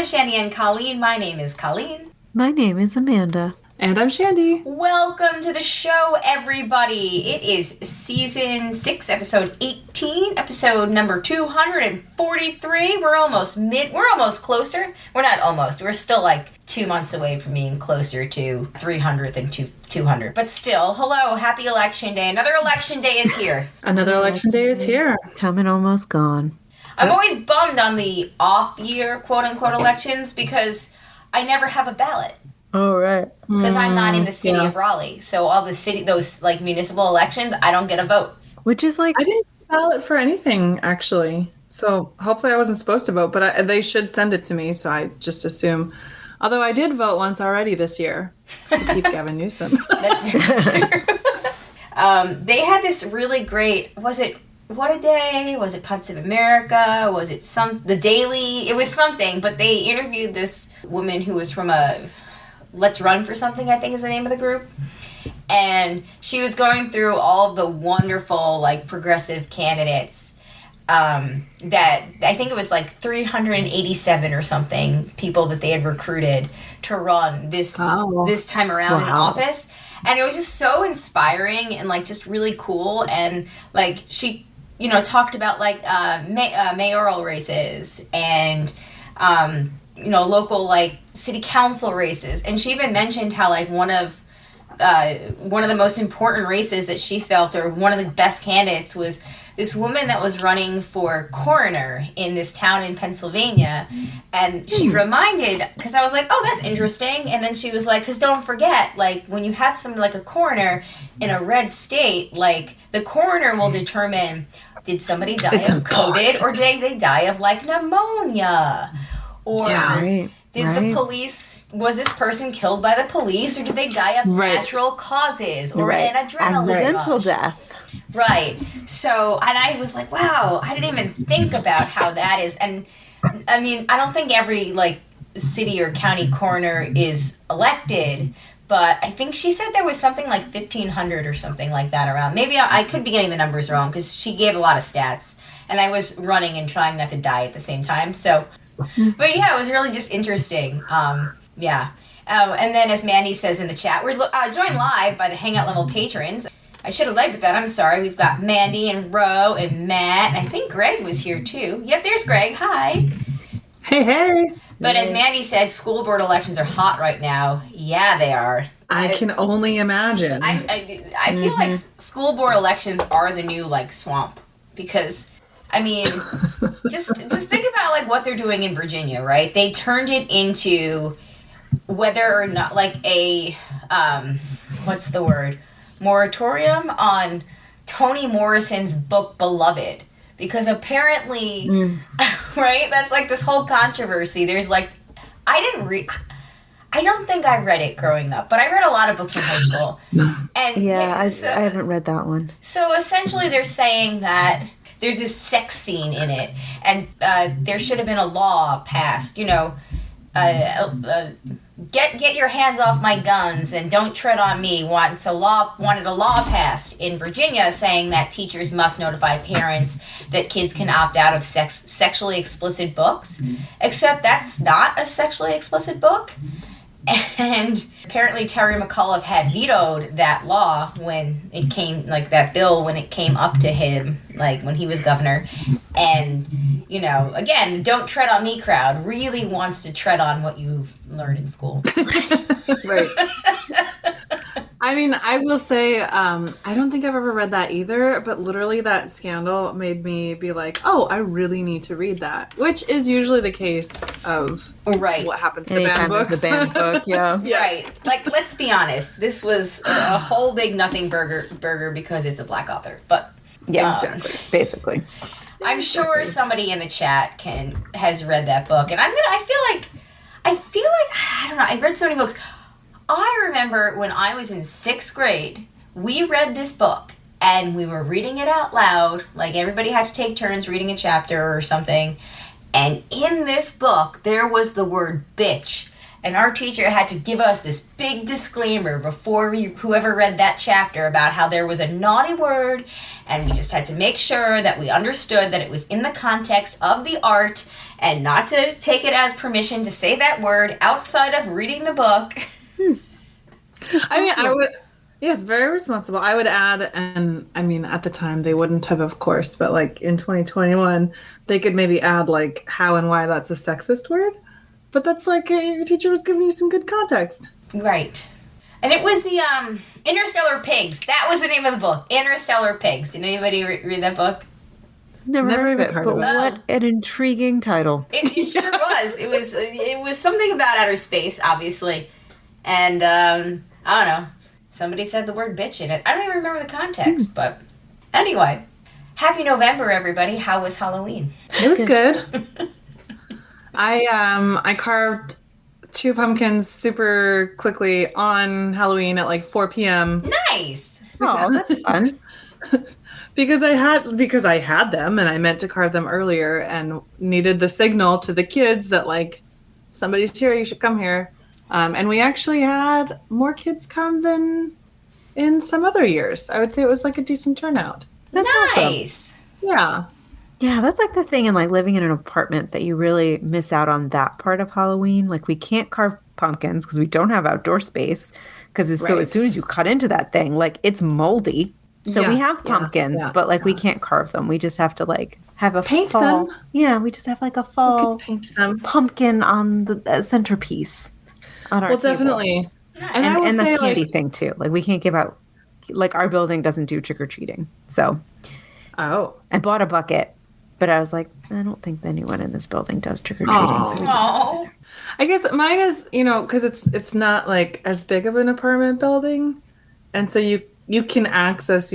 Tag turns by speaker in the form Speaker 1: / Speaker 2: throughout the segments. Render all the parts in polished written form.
Speaker 1: to Shandy and Colleen. My name is Colleen.
Speaker 2: My name is Amanda.
Speaker 3: And I'm Shandy.
Speaker 1: Welcome to the show, everybody. It is season 6, episode 18, episode number 243. We're almost closer. We're not almost. We're still like 2 months away from being closer to 300 than 200. But still, hello, happy election day. Another election day is here.
Speaker 3: Another election day is here.
Speaker 2: Coming, almost gone.
Speaker 1: I'm always bummed on the off-year, quote-unquote, elections because I never have a ballot.
Speaker 2: Oh, right.
Speaker 1: Because I'm not in the city of Raleigh. So all those like municipal elections, I don't get a vote.
Speaker 2: Which is like...
Speaker 3: I didn't ballot for anything, actually. So hopefully I wasn't supposed to vote, but they should send it to me, so I just assume. Although I did vote once already this year to keep Gavin Newsom.
Speaker 1: That's very true. They had this really great, was it What a Day? Was it Parts of America? Was it The Daily? It was something, but they interviewed this woman who was from a... Let's Run for Something, I think is the name of the group. And she was going through all of the wonderful, like, progressive candidates that I think it was like 387 or something people that they had recruited to run this time around in office. And it was just so inspiring and, like, just really cool. And, like, she, talked about, like, mayoral races and... local, like, city council races. And she even mentioned how, like, one of the most important races that she felt, or one of the best candidates, was this woman that was running for coroner in this town in Pennsylvania. And she reminded, because I was like, oh, that's interesting. And then she was like, because don't forget, like, when you have something like a coroner in a red state, like, the coroner will determine, did somebody die of COVID, or did they die of, like, pneumonia? Or did the police, was this person killed by the police, or did they die of natural causes, or an adrenaline
Speaker 2: accidental
Speaker 1: rush?
Speaker 2: death.
Speaker 1: Right. So, and I was like, wow, I didn't even think about how that is. And, I mean, I don't think every, like, city or county coroner is elected, but I think she said there was something like 1,500 or something like that around. Maybe I could be getting the numbers wrong, because she gave a lot of stats, and I was running and trying not to die at the same time, so... But yeah, it was really just interesting. And then as Mandy says in the chat, we're joined live by the Hangout level patrons. I should have led with that. I'm sorry. We've got Mandy and Ro and Matt. And I think Greg was here too. Yep, there's Greg. Hi.
Speaker 3: Hey.
Speaker 1: But as Mandy said, school board elections are hot right now. Yeah, they are.
Speaker 3: I can only imagine.
Speaker 1: I feel like school board elections are the new, like, swamp. Because... I mean, just think about, like, what they're doing in Virginia, right? They turned it into whether or not, like, a, what's the word? Moratorium on Toni Morrison's book, Beloved. Because apparently, right? That's, like, this whole controversy. There's, like, I don't think I read it growing up, but I read a lot of books in high school. And
Speaker 2: I haven't read that one. So
Speaker 1: essentially they're saying that there's this sex scene in it, and there should have been a law passed, get your hands off my guns and don't tread on me. Wanted a law passed in Virginia saying that teachers must notify parents that kids can opt out of sexually explicit books, except that's not a sexually explicit book. And apparently Terry McAuliffe had vetoed that law when it came, like, that bill when it came up to him, like, when he was governor. And, again, don't tread on me crowd really wants to tread on what you learn in school.
Speaker 3: Right. I mean, I will say, I don't think I've ever read that either, but literally that scandal made me be like, oh, I really need to read that, which is usually the case of what happens to banned books.
Speaker 2: A banned book, yeah.
Speaker 1: Yes. Right. Like, let's be honest, this was a whole big nothing burger because it's a black author. But
Speaker 2: yeah, exactly. Basically.
Speaker 1: I'm sure somebody in the chat has read that book, and I feel like I don't know, I read so many books. I remember when I was in 6th grade, we read this book, and we were reading it out loud. Like, everybody had to take turns reading a chapter or something. And in this book, there was the word bitch. And our teacher had to give us this big disclaimer before whoever read that chapter about how there was a naughty word, and we just had to make sure that we understood that it was in the context of the art and not to take it as permission to say that word outside of reading the book.
Speaker 3: I mean, I would... Yes, very responsible. I would add, and I mean, at the time they wouldn't have, of course, but like in 2021, they could maybe add like how and why that's a sexist word. But that's like your teacher was giving you some good context.
Speaker 1: Right. And it was the Interstellar Pigs. That was the name of the book. Interstellar Pigs. Did anybody read that book?
Speaker 2: Never heard of it, but
Speaker 3: of it.
Speaker 2: What an intriguing title.
Speaker 1: It sure was. It was something about outer space, obviously. And I don't know. Somebody said the word bitch in it. I don't even remember the context, but anyway. Happy November, everybody. How was Halloween?
Speaker 3: It was good. I carved 2 pumpkins super quickly on Halloween at like 4 p.m.
Speaker 1: Nice.
Speaker 2: Oh, that's fun.
Speaker 3: because I had them and I meant to carve them earlier and needed the signal to the kids that like somebody's here, you should come here. And we actually had more kids come than in some other years. I would say it was like a decent turnout.
Speaker 2: That's
Speaker 1: nice.
Speaker 3: Awesome. Yeah.
Speaker 2: Yeah, that's like the thing in like living in an apartment that you really miss out on that part of Halloween. Like we can't carve pumpkins because we don't have outdoor space. Because so as soon as you cut into that thing, like it's moldy. So we have pumpkins, but like we can't carve them. We just have to like have a
Speaker 3: paint
Speaker 2: fall.
Speaker 3: them.
Speaker 2: Yeah, we just have like a fall
Speaker 3: paint them.
Speaker 2: Pumpkin on the centerpiece on our table.
Speaker 3: Definitely.
Speaker 2: And the candy thing too. Like we can't give out. Like our building doesn't do trick or treating. So I bought a bucket. But I was like, I don't think anyone in this building does trick-or-treating. So we didn't.
Speaker 3: I guess mine is, because it's not like as big of an apartment building. And so you can access,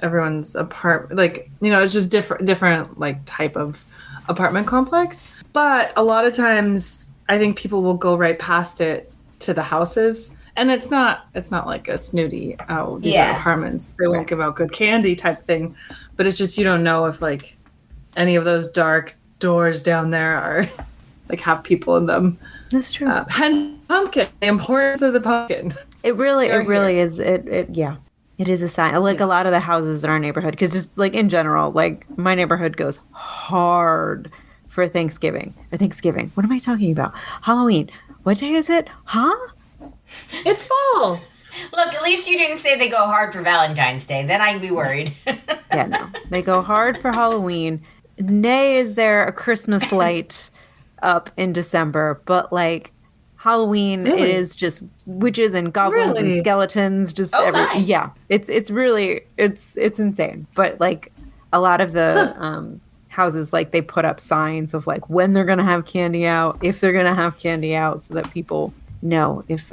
Speaker 3: everyone's apartment, like, it's just different like type of apartment complex. But a lot of times I think people will go right past it to the houses. And it's not like a snooty, these are apartments. They won't give out good candy type thing. But it's just, you don't know if like, any of those dark doors down there are like have people in them.
Speaker 2: That's true.
Speaker 3: And pumpkin, the importance of the pumpkin.
Speaker 2: It really is. It is a sign. Like a lot of the houses in our neighborhood, because just like in general, like my neighborhood goes hard for Thanksgiving. What am I talking about? Halloween. What day is it? Huh?
Speaker 3: It's fall.
Speaker 1: Look, at least you didn't say they go hard for Valentine's Day. Then I'd be worried.
Speaker 2: Yeah, no. They go hard for Halloween. Nay, is there a Christmas light up in December, but like Halloween, it is just witches and goblins and skeletons. Just yeah, it's really it's insane. But like a lot of the houses, like they put up signs of like when they're gonna have candy out, if they're gonna have candy out, so that people know if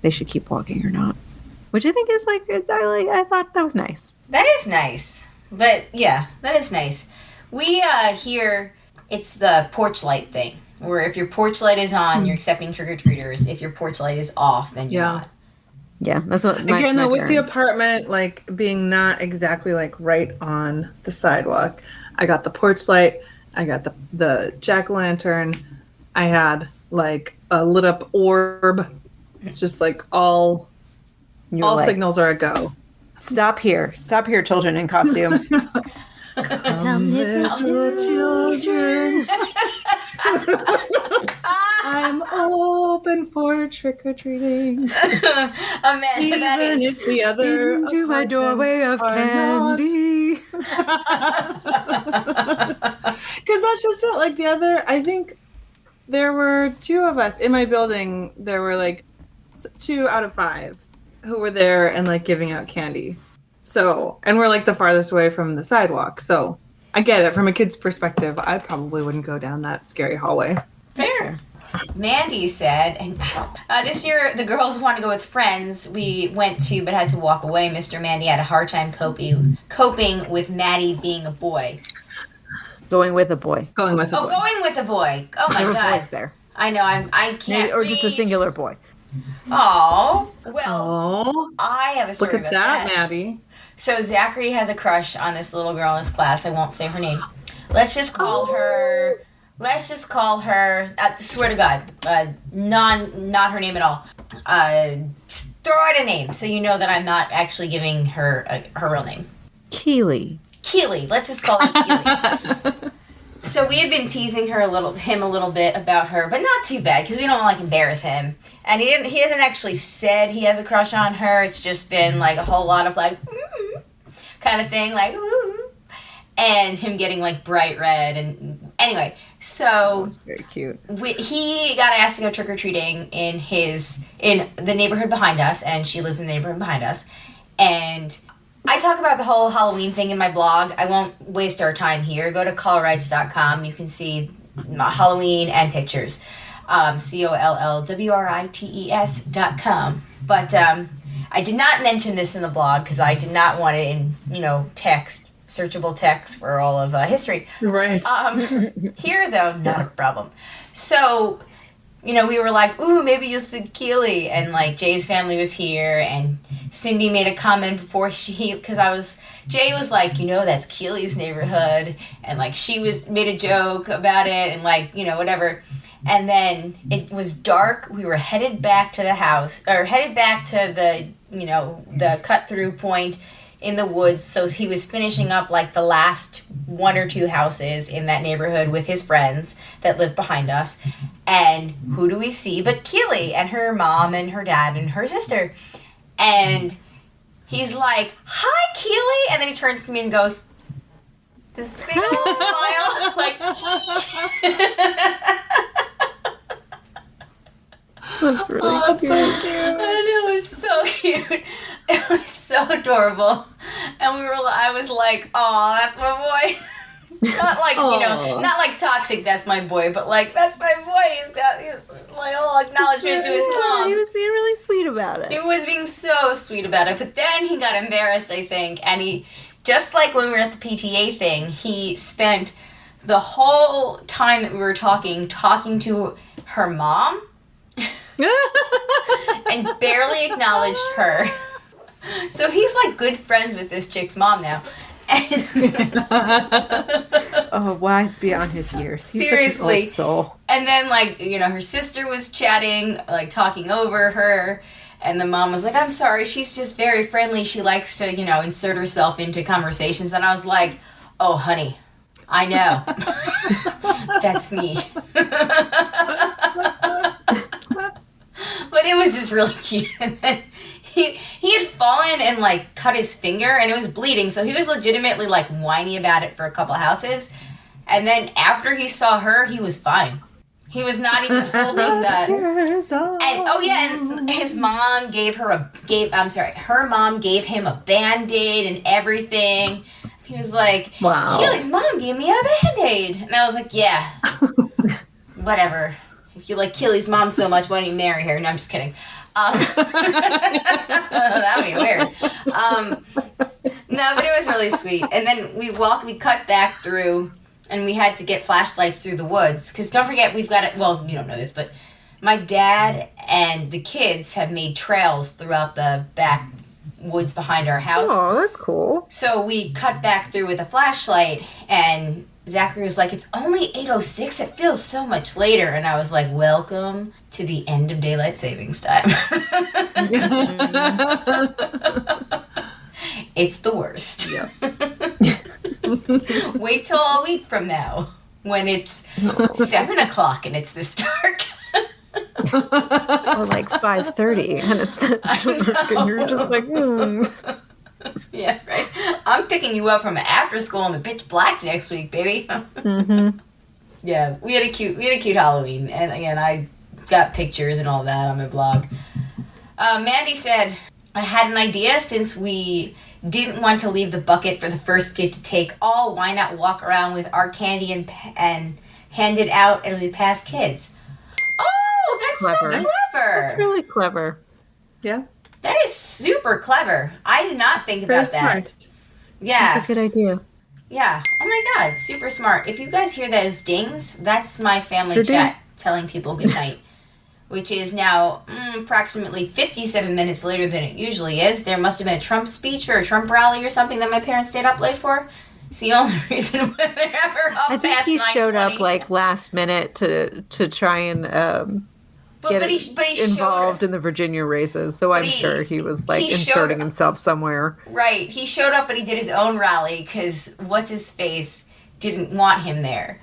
Speaker 2: they should keep walking or not. Which I think is I thought that was nice.
Speaker 1: That is nice. But yeah, that is nice. We here, it's the porch light thing, where if your porch light is on, you're accepting trick-or-treaters. If your porch light is off, then you're not.
Speaker 2: Yeah, that's what
Speaker 3: again, though, with the apartment, like, being not exactly, like, right on the sidewalk, I got the porch light, I got the jack-o'-lantern, I had, like, a lit-up orb. It's just, like, all signals are a go.
Speaker 2: Stop here, children in costume.
Speaker 3: Come, little children. I'm open for trick-or-treating.
Speaker 1: Even that is
Speaker 3: if the other
Speaker 2: into my doorway of candy.
Speaker 3: Because that's just it. Like the other, I think there were 2 of us in my building. There were like 2 out of 5 who were there and like giving out candy. So, and we're like the farthest away from the sidewalk. So I get it. From a kid's perspective, I probably wouldn't go down that scary hallway.
Speaker 1: Fair. Mandy said, and this year the girls wanted to go with friends. We went to, but had to walk away. Mr. Mandy had a hard time coping with Maddie being a boy.
Speaker 2: Going with a boy.
Speaker 1: Going with a boy. Oh my
Speaker 2: God.
Speaker 1: God.
Speaker 2: Boys there.
Speaker 1: I know. I can't.
Speaker 2: Maybe, or just a singular boy.
Speaker 1: Oh well. I have a story
Speaker 3: about that. Look at that, Maddie.
Speaker 1: So Zachary has a crush on this little girl in his class. I won't say her name. Let's just call her let's just call her, swear to God, not her name at all. Just throw out a name so you know that I'm not actually giving her her real name.
Speaker 2: Keely.
Speaker 1: Let's just call her Keely. So we had been teasing him a little bit about her, but not too bad because we don't like embarrass him. And he hasn't actually said he has a crush on her. It's just been like a whole lot of like kind of thing, like ooh, and him getting like bright red. And anyway, so
Speaker 2: that's very cute.
Speaker 1: He got asked to go trick or treating in the neighborhood behind us, and she lives in the neighborhood behind us, and I talk about the whole Halloween thing in my blog. I won't waste our time here. Go to collwrites.com. You can see Halloween and pictures. COLLWRITES.com. But I did not mention this in the blog because I did not want it in, text, searchable text for all of history.
Speaker 3: Right.
Speaker 1: Here, though, not a problem. So, we were like, ooh, maybe you'll see Keely. And, like, Jay's family was here, and Cindy made a comment before Jay was like, that's Keely's neighborhood. And, like, made a joke about it, and, like, whatever. And then it was dark. We were headed back to the house, or headed back to the cut-through point in the woods. So he was finishing up, like, the last one or two houses in that neighborhood with his friends that lived behind us. And who do we see but Keely and her mom and her dad and her sister. And he's like, hi, Keely. And then he turns to me and goes, this big old smile. Like,
Speaker 2: that's really cute.
Speaker 3: So cute.
Speaker 1: and it was so cute. It was so adorable. And I was like, oh, that's my boy. Not like, not like toxic, that's my boy, but like, that's my boy. He's like all acknowledgement to his mom.
Speaker 2: He was being really sweet about it.
Speaker 1: He was being so sweet about it, but then he got embarrassed, I think, and he, just like when we were at the PTA thing, he spent the whole time that we were talking to her mom and barely acknowledged her. So he's like good friends with this chick's mom now.
Speaker 2: Oh, wise beyond his years. He's
Speaker 1: Seriously.
Speaker 2: such an old soul.
Speaker 1: And then, like, her sister was chatting, like, talking over her, and the mom was like, I'm sorry, she's just very friendly. She likes to, insert herself into conversations. And I was like, oh, honey, I know. That's me. But it was just really cute. And then he had fallen and, like, cut his finger, and it was bleeding, so he was legitimately, like, whiny about it for a couple houses. And then after he saw her, he was fine. He was not even holding the... And his mom her mom gave him a Band-Aid and everything. He was like,
Speaker 2: wow.
Speaker 1: Keely's mom gave me a Band-Aid. And I was like, yeah, whatever. If you like Keely's mom so much, why don't you marry her? No, I'm just kidding. That'd be weird. No, but it was really sweet. And then we cut back through, and we had to get flashlights through the woods. Because don't forget, we've got it. Well, you don't know this, but my dad and the kids have made trails throughout the back woods behind our house.
Speaker 2: Oh, that's cool.
Speaker 1: So we cut back through with a flashlight, and Zachary was like, it's only 8:06. It feels so much later. And I was like, welcome to the end of daylight savings time. It's the worst.
Speaker 2: Yeah.
Speaker 1: Wait till a week from now when it's 7 o'clock and it's this dark.
Speaker 2: Or like 5:30 and it's that dark and you're just like,
Speaker 1: Yeah, right. I'm picking you up from after school in the pitch black next week, baby.
Speaker 2: Mm-hmm.
Speaker 1: Yeah, we had a cute Halloween, and again, I got pictures and all that on my blog. Mandy said, I had an idea since we didn't want to leave the bucket for the first kid to take all. Why not walk around with our candy and hand it out as we pass kids? Oh, that's
Speaker 2: Clever.
Speaker 1: so clever.
Speaker 2: That's really clever.
Speaker 3: Yeah.
Speaker 1: That is super clever. I did not think
Speaker 3: Very
Speaker 1: about that.
Speaker 3: smart.
Speaker 1: Yeah.
Speaker 2: That's a good idea.
Speaker 1: Yeah. Oh my God, super smart. If you guys hear those dings, that's my family
Speaker 2: Sure
Speaker 1: chat telling people good night, which is now approximately 57 minutes later than it usually is. There must have been a Trump speech or a Trump rally or something that my parents stayed up late for, It's the only reason why they're ever up
Speaker 2: I think
Speaker 1: past
Speaker 2: he showed up
Speaker 1: 9:20.
Speaker 2: like last minute to try and get
Speaker 1: he
Speaker 2: involved
Speaker 1: showed,
Speaker 2: in the Virginia races. So I'm sure he was like inserting himself somewhere.
Speaker 1: Right. He showed up, but he did his own rally because what's his face didn't want him there.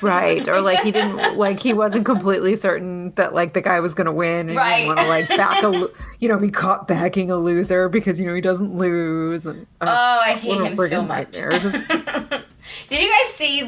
Speaker 2: Right. Or like he didn't like he wasn't completely certain that like the guy was going to win, and he didn't want to like be caught backing a loser because he doesn't lose. And
Speaker 1: I hate him so much. Did you guys see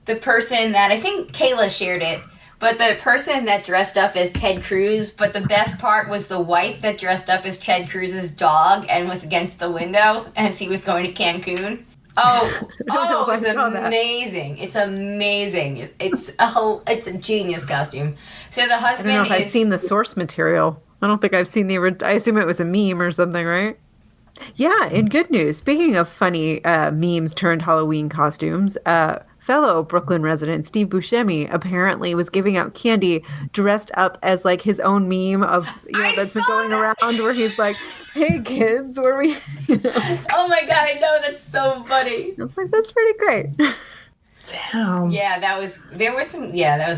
Speaker 1: the person that I think Kayla shared it? But the person that dressed up as Ted Cruz, but the best part was the wife that dressed up as Ted Cruz's dog and was against the window as he was going to Cancun. It was amazing. It's amazing. It's a genius costume. So the husband
Speaker 2: I don't know if I've seen the source material. I don't think I've seen I assume it was a meme or something, right? Yeah, in good news, speaking of funny memes turned Halloween costumes, fellow Brooklyn resident Steve Buscemi apparently was giving out candy dressed up as like his own meme of that's been going around where he's like, "Hey kids, where we?"
Speaker 1: Oh my god, I know, that's so funny.
Speaker 2: I was like, that's pretty great.
Speaker 3: Damn.
Speaker 1: Yeah, that was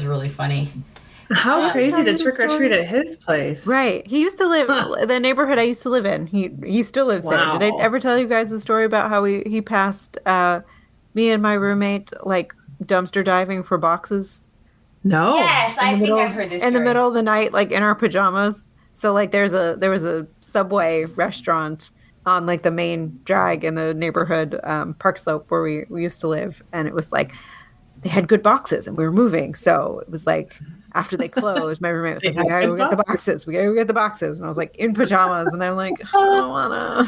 Speaker 1: really funny.
Speaker 3: How crazy to trick or treat at his place.
Speaker 2: Right. He used to live the neighborhood I used to live in. He still lives there. Did I ever tell you guys the story about how he passed me and my roommate like dumpster diving for boxes?
Speaker 3: No.
Speaker 1: Yes, I think I've heard this story.
Speaker 2: In the middle of the night, like in our pajamas. So like there was a Subway restaurant on like the main drag in the neighborhood, Park Slope, where we used to live, and it was like they had good boxes and we were moving. So it was like after they closed, my roommate was like, "We gotta go get the boxes. We gotta go get the boxes." And I was like in pajamas, and I'm like, "I don't wanna."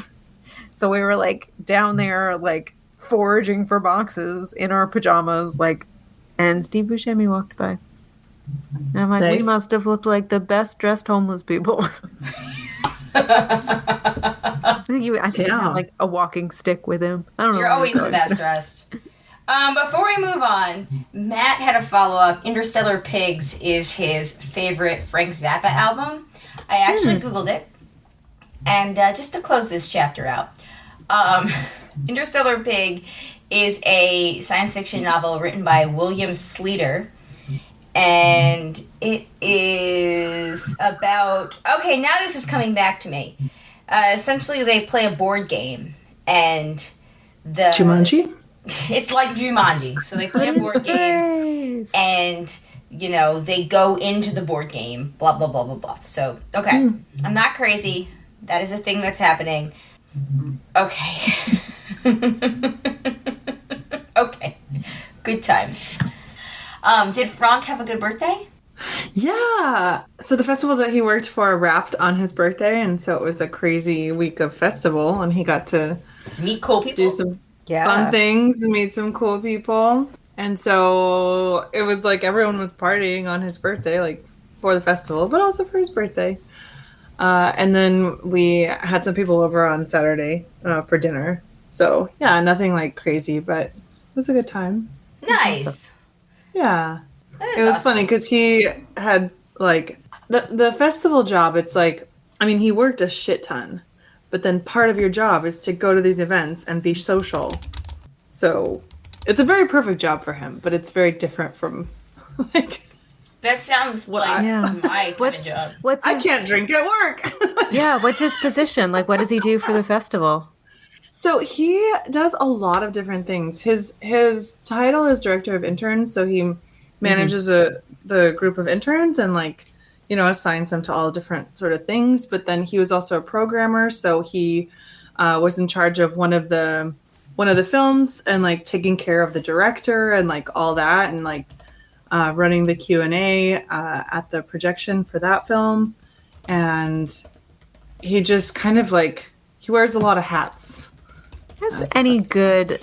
Speaker 2: So we were like down there, like foraging for boxes in our pajamas, like, and Steve Buscemi walked by. And I'm like, nice. We must have looked like the best dressed homeless people. I think he had like a walking stick with him. I don't know.
Speaker 1: You're always the best dressed. Before we move on, Matt had a follow-up. Interstellar Pigs is his favorite Frank Zappa album. I actually Googled it. And just to close this chapter out, Interstellar Pig is a science fiction novel written by William Sleater. And it is about... Okay, now this is coming back to me. Essentially, they play a board game. And the...
Speaker 3: Jumanji?
Speaker 1: It's like Jumanji. So they play a board game. And, they go into the board game. Blah, blah, blah, blah, blah. So, okay. I'm not crazy. That is a thing that's happening. Okay. Okay. Good times. Did Frank have a good birthday?
Speaker 3: Yeah. So the festival that he worked for wrapped on his birthday, and so it was a crazy week of festival, and he got to
Speaker 1: meet cool people,
Speaker 3: do some fun things, meet some cool people. And so it was like everyone was partying on his birthday, like for the festival, but also for his birthday. And then we had some people over on Saturday for dinner. So yeah, nothing like crazy, but it was a good time.
Speaker 1: Nice.
Speaker 3: Awesome. Yeah. It was funny because he had like the festival job. It's like, I mean, he worked a shit ton, but then part of your job is to go to these events and be social. So it's a very perfect job for him, but it's very different from like.
Speaker 1: That sounds like my kind of job.
Speaker 3: I can't drink at work.
Speaker 2: Yeah. What's his position? Like, what does he do for the festival?
Speaker 3: So he does a lot of different things. His title is director of interns, so he manages the group of interns and assigns them to all different sort of things. But then he was also a programmer, so he was in charge of one of the films and like taking care of the director and like all that and like running the Q&A at the projection for that film. And he just kind of like he wears a lot of hats.
Speaker 2: Any good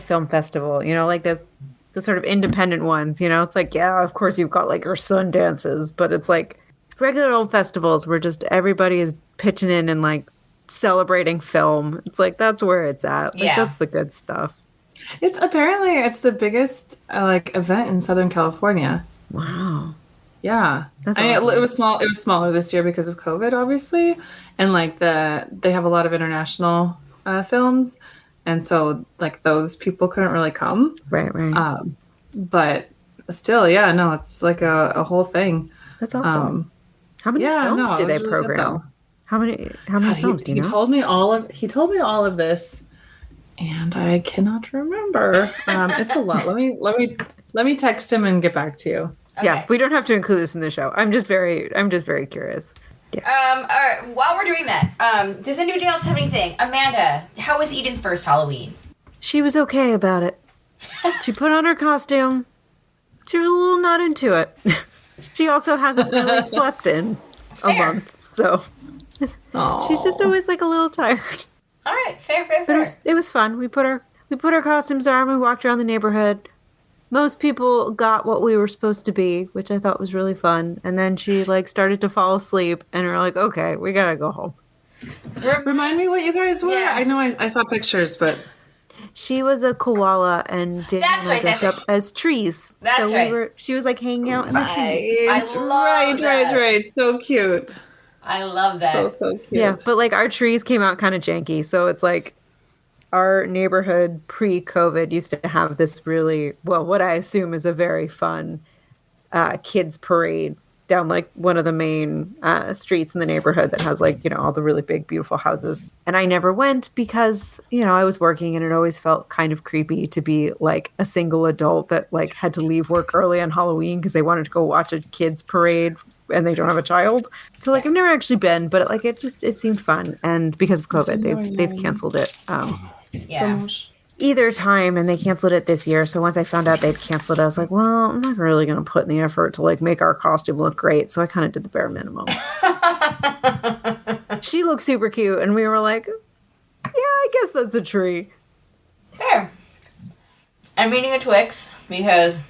Speaker 2: film festival, like the sort of independent ones, it's like, yeah, of course you've got like your Sundances, but it's like regular old festivals where just everybody is pitching in and like celebrating film. It's like, that's where it's at. Like, that's the good stuff.
Speaker 3: It's the biggest event in Southern California.
Speaker 2: Wow.
Speaker 3: Yeah. That's awesome. It was small. It was smaller this year because of COVID, obviously. And like they have a lot of international films, and so like those people couldn't really come.
Speaker 2: Right.
Speaker 3: But still, yeah, no, it's like a whole thing.
Speaker 2: That's awesome. How many films do
Speaker 3: it
Speaker 2: they
Speaker 3: was really good,
Speaker 2: program?
Speaker 3: though.
Speaker 2: How many
Speaker 3: God,
Speaker 2: films do you
Speaker 3: he
Speaker 2: know?
Speaker 3: told me all of this, and I cannot remember. It's a lot. Let me text him and get back to you.
Speaker 1: Okay.
Speaker 2: Yeah, we don't have to include this in the show. I'm just very curious.
Speaker 1: All right. While we're doing that, does anybody else have anything? Amanda, how was Eden's first Halloween?
Speaker 2: She was okay about it. She put on her costume. She was a little not into it. She also hasn't really slept in a month, so she's just always like a little tired.
Speaker 1: All right, fair.
Speaker 2: But it was fun. We put our costumes on. We walked around the neighborhood. Most people got what we were supposed to be, which I thought was really fun. And then she like started to fall asleep, and we're like, okay, we gotta go home.
Speaker 3: Remind me what you guys were.
Speaker 1: Yeah.
Speaker 3: I know I saw pictures, but
Speaker 2: she was a koala, and Daniel and I dressed up as trees.
Speaker 1: That's right.
Speaker 2: She was like hanging out in the trees.
Speaker 1: I love that.
Speaker 3: Right. So cute.
Speaker 1: I love that.
Speaker 3: So cute.
Speaker 2: Yeah, but like our trees came out kind of janky, so it's like our neighborhood pre-COVID used to have this really, well, what I assume is a very fun kids parade down like one of the main streets in the neighborhood that has like, all the really big, beautiful houses. And I never went because, I was working, and it always felt kind of creepy to be like a single adult that like had to leave work early on Halloween because they wanted to go watch a kids parade and they don't have a child. So like I've never actually been, but like it seemed fun. And because of COVID, they've canceled it.
Speaker 1: Yeah.
Speaker 2: Either time, and they canceled it this year. So once I found out they'd canceled it, I was like, well, I'm not really going to put in the effort to like make our costume look great. So I kind of did the bare minimum. She looked super cute, and we were like, yeah, I guess that's a tree.
Speaker 1: Fair. I'm eating a Twix because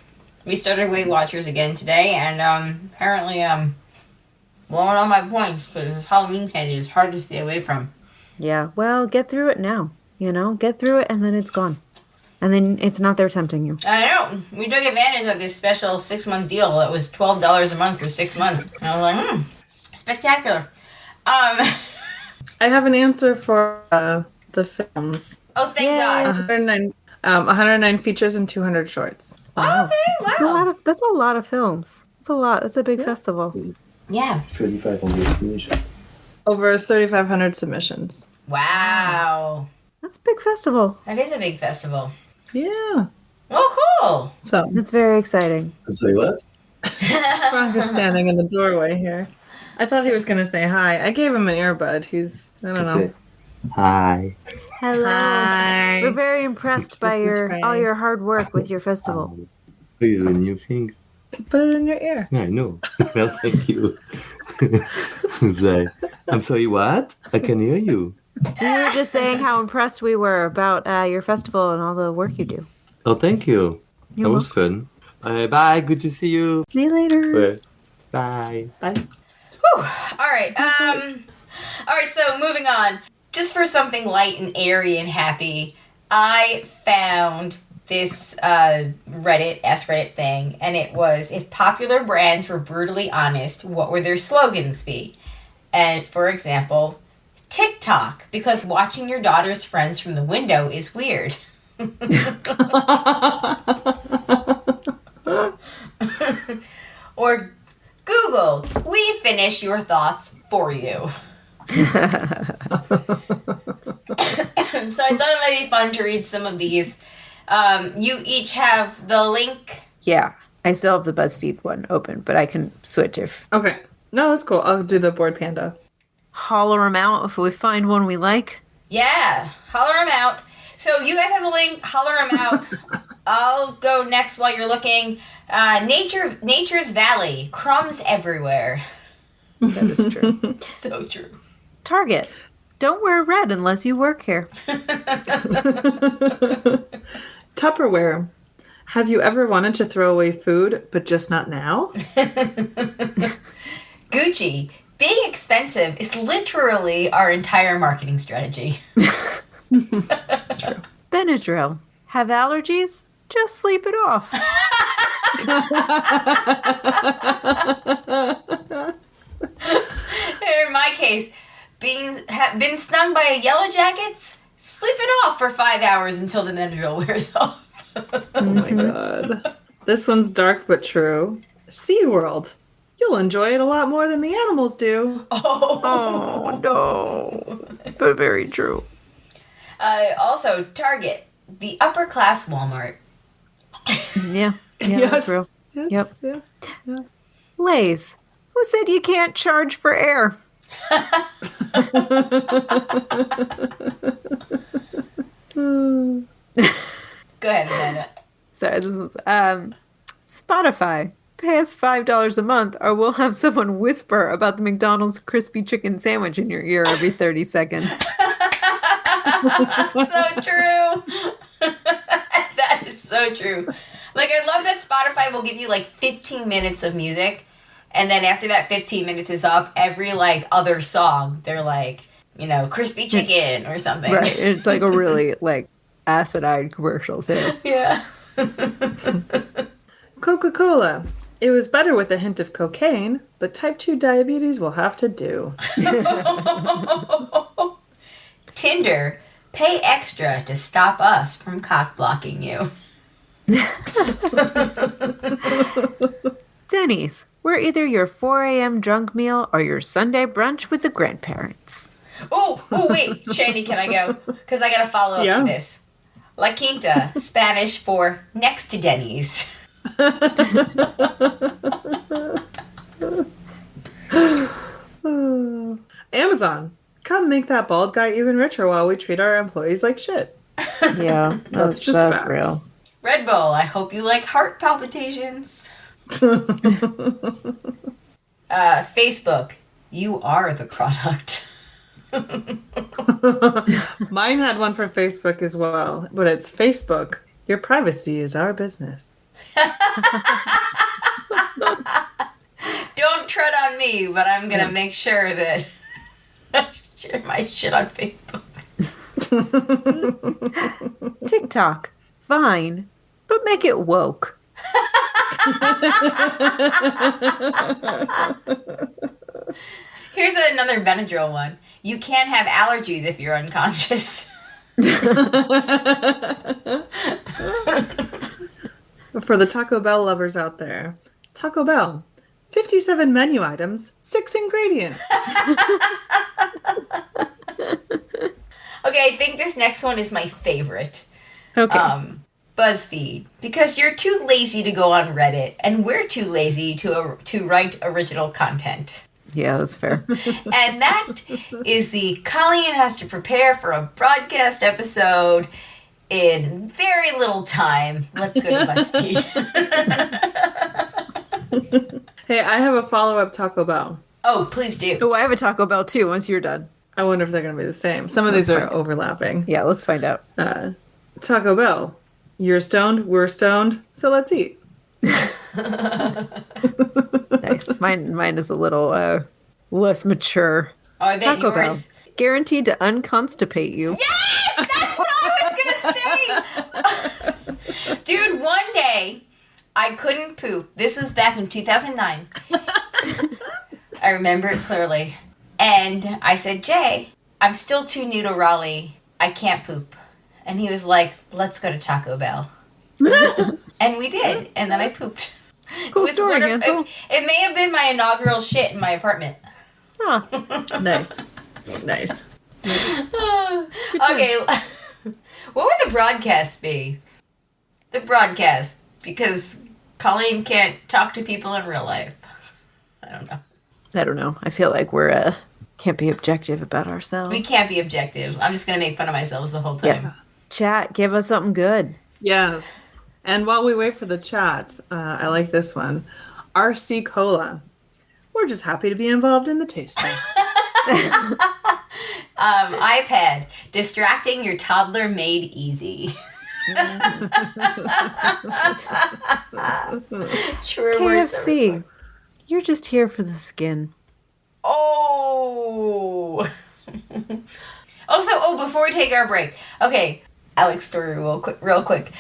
Speaker 1: we started Weight Watchers again today, and apparently blowing all my points because this Halloween candy is hard to stay away from.
Speaker 2: Yeah, well, get through it now. Get through it, and then it's gone. And then it's not there tempting you.
Speaker 1: I know. We took advantage of this special 6-month deal. It was $12 a month for 6 months. And I was like, spectacular.
Speaker 3: I have an answer for the films.
Speaker 1: Oh, thank God.
Speaker 3: 109 features and 200 shorts.
Speaker 2: Wow.
Speaker 1: Okay, wow.
Speaker 2: That's a lot of films. It's a lot. It's a big festival.
Speaker 1: Yeah.
Speaker 4: 3,500 submissions.
Speaker 3: Over 3,500 submissions.
Speaker 1: Wow.
Speaker 2: That's a big festival.
Speaker 1: That is a big festival.
Speaker 3: Yeah.
Speaker 1: Well, cool.
Speaker 3: So
Speaker 2: It's very exciting.
Speaker 4: I'm sorry, what?
Speaker 3: Frank is standing in the doorway here. I thought he was going to say hi. I gave him an earbud. He's, I don't know.
Speaker 4: Hi.
Speaker 2: Hello.
Speaker 3: Hi.
Speaker 2: We're very impressed by
Speaker 3: This is Frank.
Speaker 2: all your hard work with your festival.
Speaker 4: You do new things.
Speaker 3: Put it in your ear.
Speaker 4: I know. Well, thank you. It's like, I'm sorry, what? I can hear you.
Speaker 2: We were just saying how impressed we were about your festival and all the work you do.
Speaker 4: Oh, thank you.
Speaker 2: You're
Speaker 4: That was fun. Bye. Good to see you.
Speaker 2: See you later.
Speaker 4: Bye.
Speaker 3: Bye.
Speaker 1: Whew. All right. All right. So moving on, just for something light and airy and happy, I found this Reddit thing, and it was, if popular brands were brutally honest, what would their slogans be? And for example, TikTok, because watching your daughter's friends from the window is weird. Or Google, we finish your thoughts for you. So I thought it might be fun to read some of these. You each have the link.
Speaker 2: Yeah. I still have the BuzzFeed one open, but I can switch if...
Speaker 3: Okay. No, that's cool. I'll do the board panda.
Speaker 2: Holler them out if we find one we like.
Speaker 1: Yeah, holler them out. So you guys have the link, holler them out. I'll go next while you're looking. Nature's Valley, crumbs everywhere.
Speaker 2: That is true.
Speaker 1: So true.
Speaker 2: Target. Don't wear red unless you work here.
Speaker 3: Tupperware. Have you ever wanted to throw away food, but just not now?
Speaker 1: Gucci. Being expensive is literally our entire marketing strategy.
Speaker 3: True.
Speaker 2: Benadryl. Have allergies? Just sleep it off.
Speaker 1: In my case, been stung by a yellow jackets? sleep it off for 5 hours until the Benadryl wears off.
Speaker 3: Oh my god. This one's dark but true. SeaWorld. You'll enjoy it a lot more than the animals do.
Speaker 2: Oh, no. But very true.
Speaker 1: Also, Target. The upper class Walmart.
Speaker 2: Yeah. Yeah, that's real.
Speaker 3: Yes. Yes. Yeah.
Speaker 2: Lay's. Who said you can't charge for air?
Speaker 1: Go ahead, Amanda.
Speaker 2: Sorry, this is Spotify. Pay us $5 a month, or we'll have someone whisper about the McDonald's crispy chicken sandwich in your ear every 30 seconds.
Speaker 1: So true. That is so true. Like, I love that Spotify will give you, like, 15 minutes of music, and then after that 15 minutes is up, every, like, other song, they're like, you know, crispy chicken or something.
Speaker 2: Right. It's like a really, like, acidine commercial, too.
Speaker 1: Yeah.
Speaker 3: Coca-Cola. It was better with a hint of cocaine, but type 2 diabetes will have to do.
Speaker 1: Tinder. Pay extra to stop us from cock blocking you.
Speaker 2: Denny's. We're either your 4 a.m. drunk meal or your Sunday brunch with the grandparents.
Speaker 1: Oh, wait. Shandy, can I go? Because I got to follow up to this. La Quinta, Spanish for next to Denny's.
Speaker 3: Amazon. Come make that bald guy even richer while we treat our employees like shit.
Speaker 2: Yeah,
Speaker 3: That's just
Speaker 2: that's
Speaker 3: facts.
Speaker 2: real.
Speaker 1: Red Bull, I hope you like heart palpitations. Facebook, you are the product.
Speaker 3: Mine had one for Facebook as well, but it's Facebook. Your privacy is our business.
Speaker 1: Don't tread on me, but I'm going to make sure that I share my shit on Facebook.
Speaker 2: TikTok. Fine, but make it woke.
Speaker 1: Here's another Benadryl one. You can't have allergies if you're unconscious.
Speaker 3: For the Taco Bell lovers out there, Taco Bell, 57 menu items, 6 ingredients.
Speaker 1: Okay, I think this next one is my favorite.
Speaker 2: Okay.
Speaker 1: BuzzFeed, because you're too lazy to go on Reddit, and we're too lazy to write original content.
Speaker 2: Yeah, that's fair.
Speaker 1: And that is the Colleen has to prepare for a broadcast episode in very little time. Let's go to BuzzFeed.
Speaker 3: Hey, I have a follow-up Taco Bell.
Speaker 1: Oh, please do.
Speaker 2: Oh, I have a Taco Bell too once you're done.
Speaker 3: I wonder if they're going to be the same. Some of these are overlapping.
Speaker 2: Yeah, let's find out.
Speaker 3: Taco Bell, you're stoned, we're stoned, so let's eat.
Speaker 2: Nice. Mine is a little less mature.
Speaker 1: Oh, I bet
Speaker 2: Taco Bell.
Speaker 1: yours.
Speaker 2: Guaranteed to unconstipate you.
Speaker 1: Yes! That's what I was going to say! Dude, one day, I couldn't poop. This was back in 2009. I remember it clearly. And I said, Jay, I'm still too new to Raleigh. I can't poop. And he was like, let's go to Taco Bell. And we did. And then I pooped.
Speaker 2: Cool
Speaker 1: It was
Speaker 2: story,
Speaker 1: wonderful.
Speaker 2: Hansel.
Speaker 1: It may have been my inaugural shit in my apartment.
Speaker 2: Huh.
Speaker 3: Nice. Nice.
Speaker 1: Okay. What would the broadcast be? The broadcast. Because Colleen can't talk to people in real life. I don't know.
Speaker 2: I don't know. I feel like we're can't be objective about ourselves.
Speaker 1: We can't be objective. I'm just going to make fun of myself the whole time.
Speaker 2: Yeah. Chat, give us something good.
Speaker 3: Yes. And while we wait for the chat, I like this one. RC Cola. We're just happy to be involved in the taste test.
Speaker 1: iPad. Distracting your toddler made easy. Sure words that
Speaker 2: KFC.
Speaker 1: was
Speaker 2: You're just here for the skin.
Speaker 1: Oh. Also, before we take our break. Okay, Alex story real quick.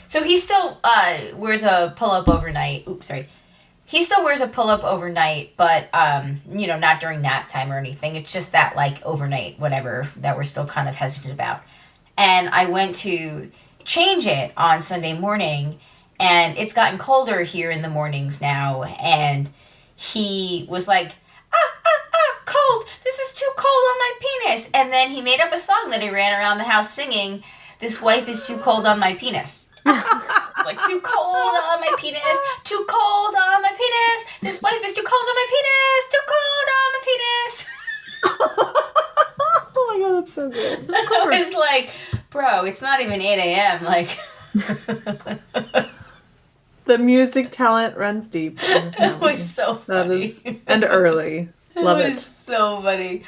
Speaker 1: So he still wears a pull-up overnight. Oops, sorry. He still wears a pull-up overnight, but, not during nap time or anything. It's just that, like, overnight, whatever, that we're still kind of hesitant about. and I went to change it on Sunday morning, and it's gotten colder here in the mornings now, and he was like, cold, this is too cold on my penis, and then he made up a song that he ran around the house singing, this wipe is too cold on my penis. Like, too cold on my penis, too cold on my penis, this wipe is too cold on my penis, too cold on my penis.
Speaker 3: Oh my god, that's so good.
Speaker 1: I was like, bro, it's not even 8 a.m. Like,
Speaker 3: The music talent runs deep.
Speaker 1: it was so funny.
Speaker 3: And early. Love
Speaker 1: It
Speaker 3: it.
Speaker 1: was so funny.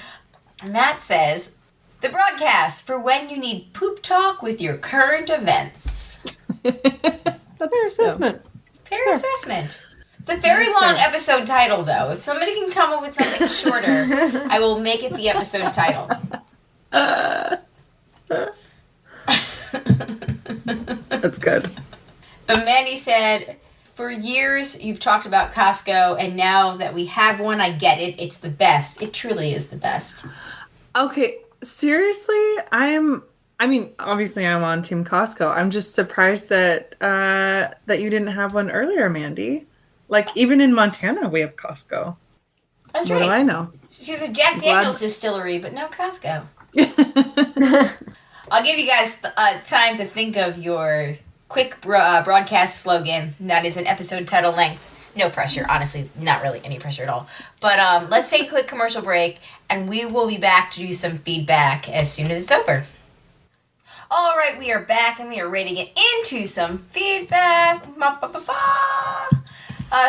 Speaker 1: Matt says, the broadcast for when you need poop talk with your current events.
Speaker 3: That's fair assessment.
Speaker 1: Fair assessment. It's a very long episode title, though. If somebody can come up with something shorter, I will make it the episode title.
Speaker 3: That's good.
Speaker 1: But Mandy said, for years you've talked about Costco, and now that we have one, I get it. It's the best. It truly is the best.
Speaker 3: Okay, seriously, obviously I'm on Team Costco. I'm just surprised that that you didn't have one earlier, Mandy. Like, even in Montana, we have Costco.
Speaker 1: That's
Speaker 3: What
Speaker 1: right.
Speaker 3: do I know?
Speaker 1: She's a Jack Daniels distillery, but no Costco. I'll give you guys time to think of your quick broadcast slogan. That is an episode title length. No pressure, honestly, not really any pressure at all. But let's take a quick commercial break, and we will be back to do some feedback as soon as it's over. All right, we are back, and we are ready to get into some feedback.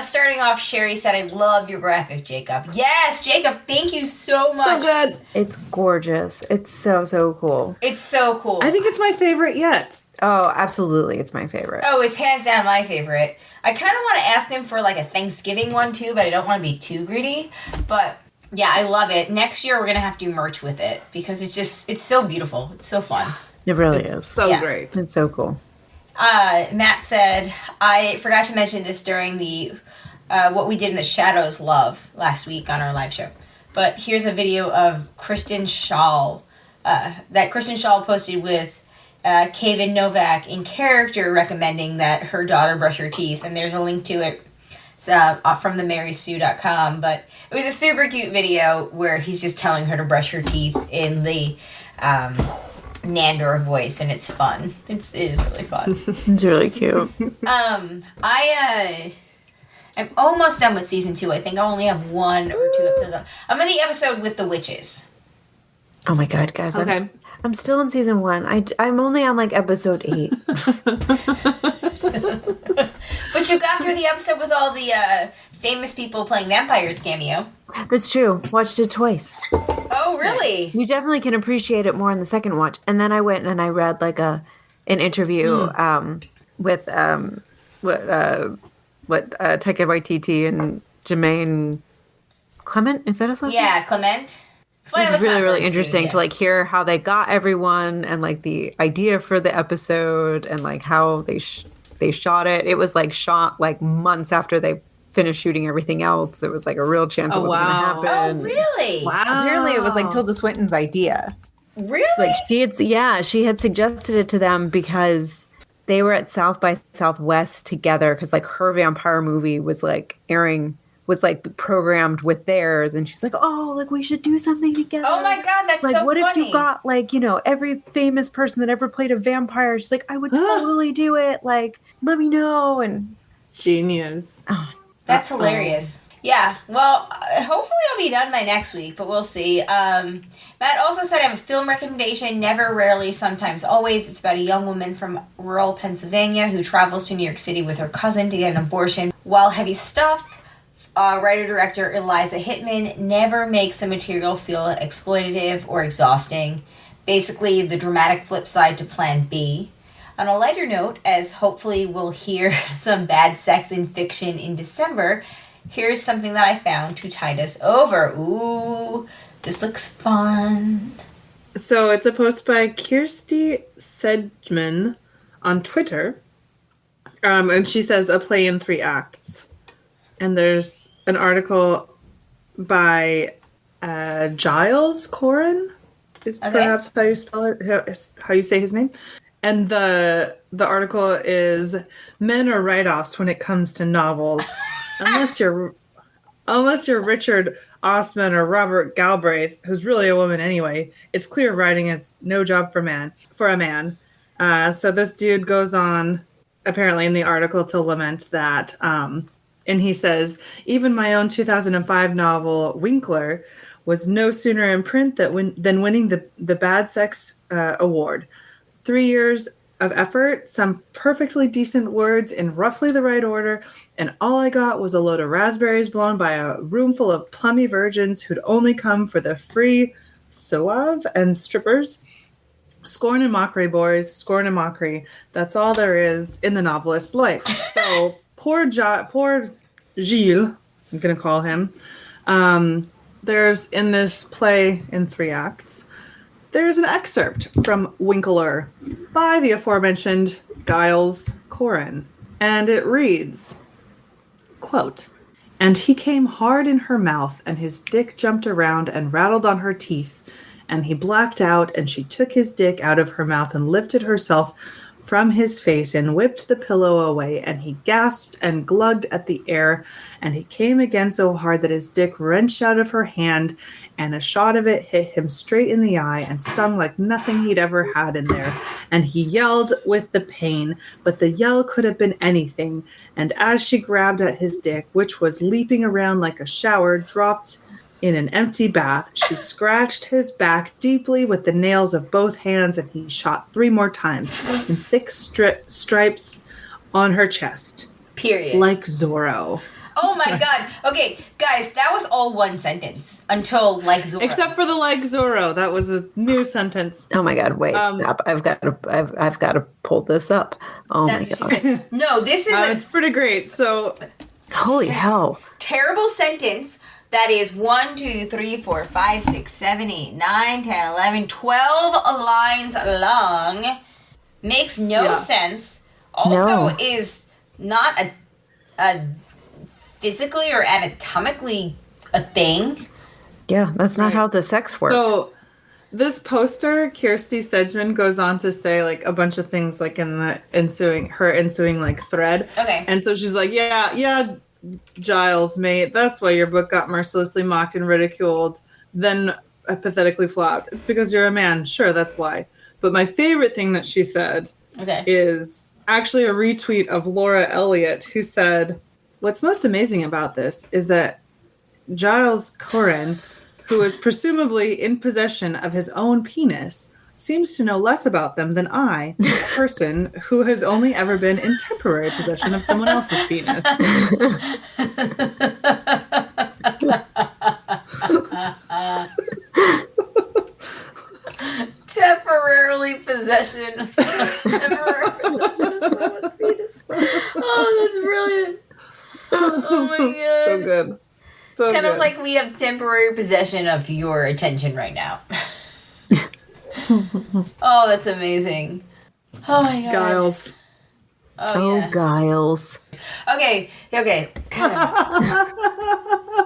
Speaker 1: Starting off, Sherry said, I love your graphic, Jacob. Yes, Jacob, thank you so much.
Speaker 3: So good.
Speaker 2: It's gorgeous. It's so, so cool.
Speaker 1: It's so cool.
Speaker 3: I think it's my favorite yet.
Speaker 2: Oh, absolutely. It's my favorite.
Speaker 1: Oh, it's hands down my favorite. I kind of want to ask him for like a Thanksgiving one too, but I don't want to be too greedy. But yeah, I love it. Next year we're going to have to do merch with it because it's so beautiful. It's so fun.
Speaker 2: It really is.
Speaker 3: So great.
Speaker 2: It's so cool.
Speaker 1: Matt said, I forgot to mention this during the what we did in the Shadows Love last week on our live show. But here's a video of Kristen Shaw that Kristen Shaw posted with Kevin Novak in character recommending that her daughter brush her teeth. And there's a link to it from themarysue.com. But it was a super cute video where he's just telling her to brush her teeth in the Nandor voice, and it's fun. It is really fun.
Speaker 2: It's really cute.
Speaker 1: I'm almost done with season 2. I think I only have 1 or 2 episodes left. I'm in the episode with the witches.
Speaker 2: Oh my god, guys.
Speaker 3: Okay.
Speaker 2: I'm still in season 1. I'm only on like episode 8.
Speaker 1: But you got through the episode with all the famous people playing vampires cameo.
Speaker 2: That's true. Watched it twice.
Speaker 1: Oh, really?
Speaker 2: You definitely can appreciate it more in the second watch. And then I went and I read like an interview with Taika Waititi and Jermaine Clement. Is that his last name?
Speaker 1: Yeah, Clement.
Speaker 2: It's really, really interesting to like hear how they got everyone and like the idea for the episode and like how they shot it. It was like shot like months after they finished shooting everything else. There was like a real chance it wasn't going to happen.
Speaker 1: Oh, really?
Speaker 3: Wow.
Speaker 2: Apparently it was like Tilda Swinton's idea.
Speaker 1: Really?
Speaker 2: Like she had suggested it to them because they were at South by Southwest together because like her vampire movie was like programmed with theirs, and she's like, oh, like we should do something together.
Speaker 1: Oh my god, that's
Speaker 2: like,
Speaker 1: so
Speaker 2: what
Speaker 1: funny.
Speaker 2: if you got like, you know, every famous person that ever played a vampire? She's like, I would totally do it. Like, let me know. And
Speaker 3: Genius.
Speaker 1: That's hilarious. Yeah, well, hopefully I'll be done by next week, but we'll see. Matt also said I have a film recommendation, Never, Rarely, Sometimes, Always. It's about a young woman from rural Pennsylvania who travels to New York City with her cousin to get an abortion. While heavy stuff, writer-director Eliza Hittman never makes the material feel exploitative or exhausting. Basically, the dramatic flip side to Plan B. On a lighter note, as hopefully we'll hear some bad sex in fiction in December, here's something that I found to tide us over. Ooh, this looks fun.
Speaker 3: So it's a post by Kirsty Sedgman on Twitter. And she says, a play in 3 acts. And there's an article by Giles Corin. is perhaps how you spell it, how you say his name. And the article is men are write-offs when it comes to novels, unless you're Richard Osman or Robert Galbraith, who's really a woman anyway. It's clear writing is no job for a man. So this dude goes on, apparently in the article, to lament that, and he says, even my own 2005 novel Winkler was no sooner in print than winning the Bad Sex Award. 3 years of effort, some perfectly decent words in roughly the right order, and all I got was a load of raspberries blown by a room full of plummy virgins who'd only come for the free sauve and strippers. Scorn and mockery, boys. Scorn and mockery. That's all there is in the novelist's life. So poor Gilles, I'm going to call him. There's in this play in 3 acts, there's an excerpt from Winkler by the aforementioned Giles Corrin, and it reads, quote, and he came hard in her mouth, and his dick jumped around and rattled on her teeth, and he blacked out, and she took his dick out of her mouth and lifted herself from his face and whipped the pillow away, and he gasped and glugged at the air, and he came again so hard that his dick wrenched out of her hand, and a shot of it hit him straight in the eye and stung like nothing he'd ever had in there, and he yelled with the pain, but the yell could have been anything, and as she grabbed at his dick, which was leaping around like a shower dropped in an empty bath, she scratched his back deeply with the nails of both hands, and he shot 3 more times in thick stripes on her chest.
Speaker 1: Period.
Speaker 3: Like Zorro.
Speaker 1: Oh my god. Okay, guys, that was all one sentence until like Zorro.
Speaker 3: Except for the like Zorro. That was a new sentence.
Speaker 2: Oh my god, wait, stop. I've got to pull this up. Oh
Speaker 1: That's
Speaker 2: my
Speaker 1: what
Speaker 2: god.
Speaker 1: she said. No, this is
Speaker 3: It's pretty great. So
Speaker 2: Holy hell.
Speaker 1: terrible sentence. That is 1, 2, 3, 4, 5, 6, 7, 8, 9, 10, 11, 12 lines long. Makes no sense. Also is not a physically or anatomically a thing.
Speaker 2: Yeah, that's not how the sex works.
Speaker 3: So this poster, Kirsty Sedgman goes on to say like a bunch of things like in the ensuing like thread.
Speaker 1: Okay.
Speaker 3: And so she's like, yeah, Giles, mate, that's why your book got mercilessly mocked and ridiculed, then pathetically flopped. It's because you're a man. Sure, that's why. But my favorite thing that she said is actually a retweet of Laura Elliott, who said, what's most amazing about this is that Giles Corrin, who is presumably in possession of his own penis, seems to know less about them than I, a person who has only ever been in temporary possession of someone else's penis.
Speaker 1: Temporarily possession of someone's penis. Oh, that's brilliant. Oh my god.
Speaker 3: So good. So
Speaker 1: kind
Speaker 3: good.
Speaker 1: of like we have temporary possession of your attention right now. Oh, that's amazing. Oh my god.
Speaker 3: Giles.
Speaker 1: Oh, yeah.
Speaker 2: Giles.
Speaker 1: Okay.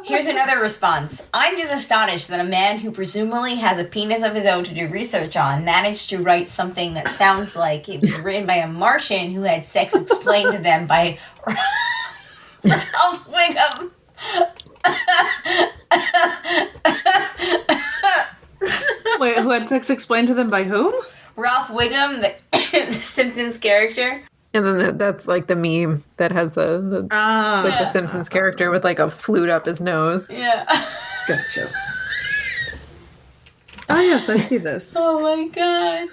Speaker 1: Here's another response. I'm just astonished that a man who presumably has a penis of his own to do research on managed to write something that sounds like it was written by a Martian who had sex explained to them by Ralph Wiggum.
Speaker 3: Wait, who had sex explained to them by whom?
Speaker 1: Ralph Wiggum, the Simpsons character.
Speaker 2: And then that's like the meme that has the Simpsons character with like a flute up his nose.
Speaker 1: Yeah.
Speaker 3: Gotcha. Oh, yes, I see this.
Speaker 1: Oh my god.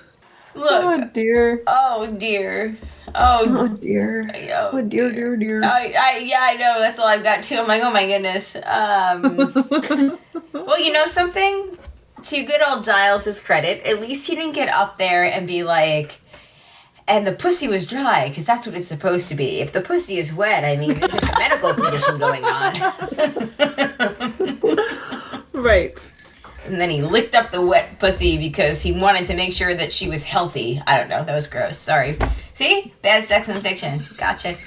Speaker 1: Look.
Speaker 2: Oh dear.
Speaker 1: Oh dear.
Speaker 2: Oh dear. Oh dear, dear, dear.
Speaker 1: I know. That's all I've got too. I'm like, oh my goodness. Well, you know something? To good old Giles' credit, at least he didn't get up there and be like, and the pussy was dry, because that's what it's supposed to be. If the pussy is wet, I mean, there's just a medical condition going on.
Speaker 3: Right.
Speaker 1: And then he licked up the wet pussy because he wanted to make sure that she was healthy. I don't know. That was gross. Sorry. See? Bad sex and fiction. Gotcha.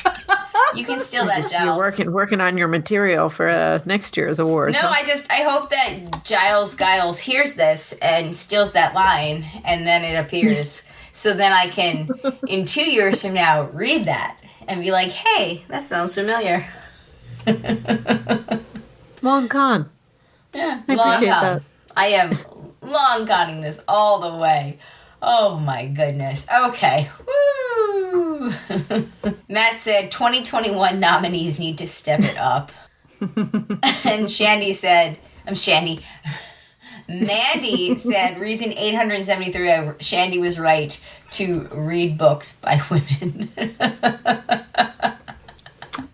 Speaker 1: You can steal that, Giles.
Speaker 2: You're working on your material for next year's awards.
Speaker 1: No,
Speaker 2: huh?
Speaker 1: I hope that Giles hears this and steals that line, and then it appears. So then I can, in 2 years from now, read that and be like, hey, that sounds familiar.
Speaker 2: Long con.
Speaker 1: Yeah,
Speaker 2: I
Speaker 1: long
Speaker 2: appreciate
Speaker 1: con.
Speaker 2: that.
Speaker 1: I am long conning this all the way. Oh my goodness. Okay. Woo! Matt said 2021 nominees need to step it up. And Shandy said, Mandy said, reason 873, Shandy was right to read books by women.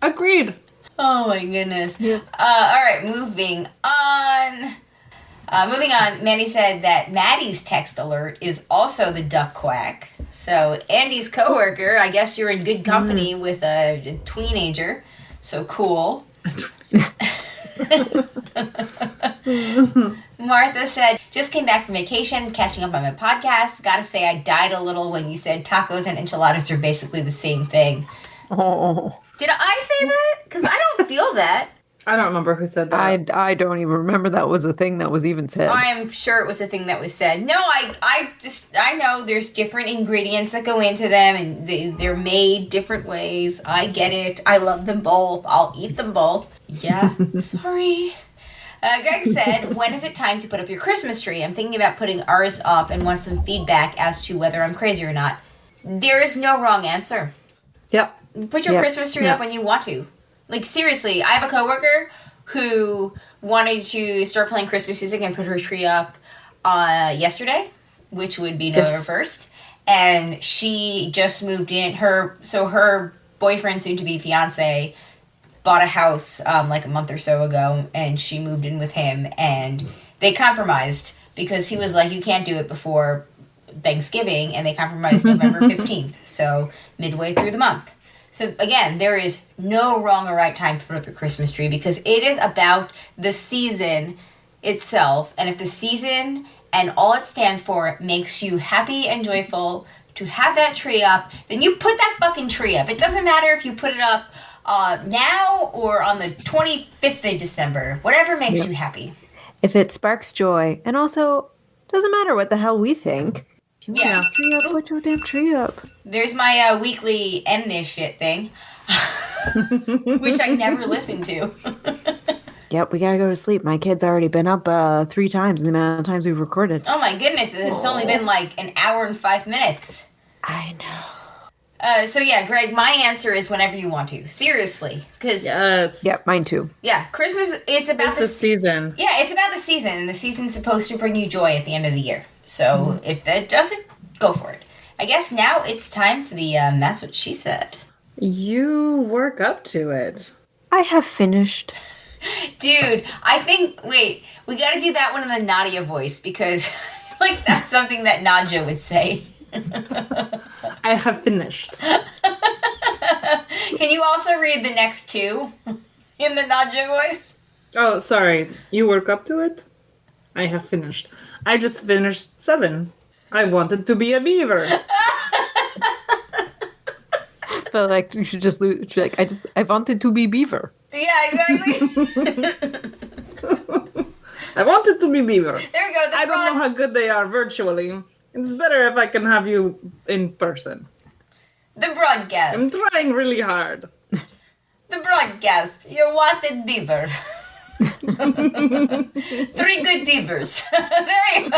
Speaker 3: Agreed.
Speaker 1: Oh my goodness.
Speaker 2: Yep.
Speaker 1: All right, moving on. Mandy said that Maddie's text alert is also the duck quack. So Andy's coworker, I guess you're in good company with a teenager. So cool. Martha said, just came back from vacation, catching up on my podcast. Gotta say, I died a little when you said tacos and enchiladas are basically the same thing.
Speaker 2: Oh.
Speaker 1: Did I say that? Because I don't feel that.
Speaker 3: I don't remember who said that.
Speaker 2: I don't even remember that was a thing that was even said.
Speaker 1: I'm sure it was a thing that was said. No, I know there's different ingredients that go into them, and they're made different ways. I get it. I love them both. I'll eat them both. Yeah, sorry. Greg said, when is it time to put up your Christmas tree? I'm thinking about putting ours up and want some feedback as to whether I'm crazy or not. There is no wrong answer.
Speaker 3: Yep.
Speaker 1: Put your Christmas tree up when you want to. Like, seriously, I have a coworker who wanted to start playing Christmas music and put her tree up yesterday, which would be November 1st. And she just moved in. Her boyfriend, soon-to-be fiance, bought a house like a month or so ago, and she moved in with him. And they compromised because he was like, you can't do it before Thanksgiving, and they compromised November 15th, so midway through the month. So again, there is no wrong or right time to put up your Christmas tree because it is about the season itself. And if the season and all it stands for makes you happy and joyful to have that tree up, then you put that fucking tree up. It doesn't matter if you put it up now or on the 25th of December, whatever makes you happy.
Speaker 2: If it sparks joy, and also doesn't matter what the hell we think. If you want a tree up, put your damn tree up.
Speaker 1: There's my weekly end this shit thing, which I never listen to.
Speaker 2: Yep, we gotta go to sleep. My kid's already been up 3 times in the amount of times we've recorded.
Speaker 1: Oh my goodness, it's only been like an hour and 5 minutes.
Speaker 2: I know.
Speaker 1: So yeah, Greg, my answer is whenever you want to. Seriously, because
Speaker 2: Yep, mine too.
Speaker 1: Yeah, Christmas. It's about
Speaker 3: the season.
Speaker 1: Yeah, it's about the season, and the season's supposed to bring you joy at the end of the year. So if that doesn't, go for it. I guess now it's time for the That's What She Said.
Speaker 3: You work up to it.
Speaker 2: I have finished.
Speaker 1: Dude, wait, we gotta do that one in the Nadia voice because, like, that's something that Nadja would say.
Speaker 3: I have finished.
Speaker 1: Can you also read the next two in the Nadja voice?
Speaker 3: Oh, sorry. You work up to it? I have finished. I just finished 7. I wanted to be a beaver.
Speaker 2: But like you should just like I wanted to be beaver.
Speaker 1: Yeah, exactly.
Speaker 3: I wanted to be beaver.
Speaker 1: There we go.
Speaker 3: I don't know how good they are virtually. It's better if I can have you in person.
Speaker 1: The broadcast.
Speaker 3: I'm trying really hard.
Speaker 1: The broadcast. Your wanted beaver. 3 good beavers. There you go.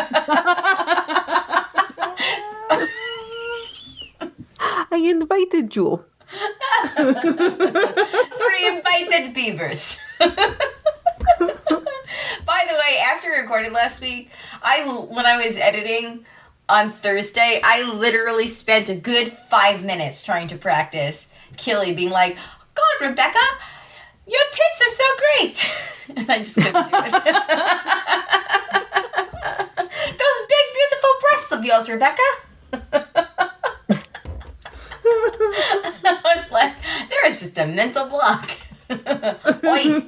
Speaker 2: I invited you.
Speaker 1: 3 invited beavers. By the way, after recording last week, when I was editing on Thursday, I literally spent a good 5 minutes trying to practice Killy being like, God, Rebecca, your tits are so great. And I just couldn't do it. Those big, beautiful breasts of yours, Rebecca. I was like, there is just a mental block. Oi.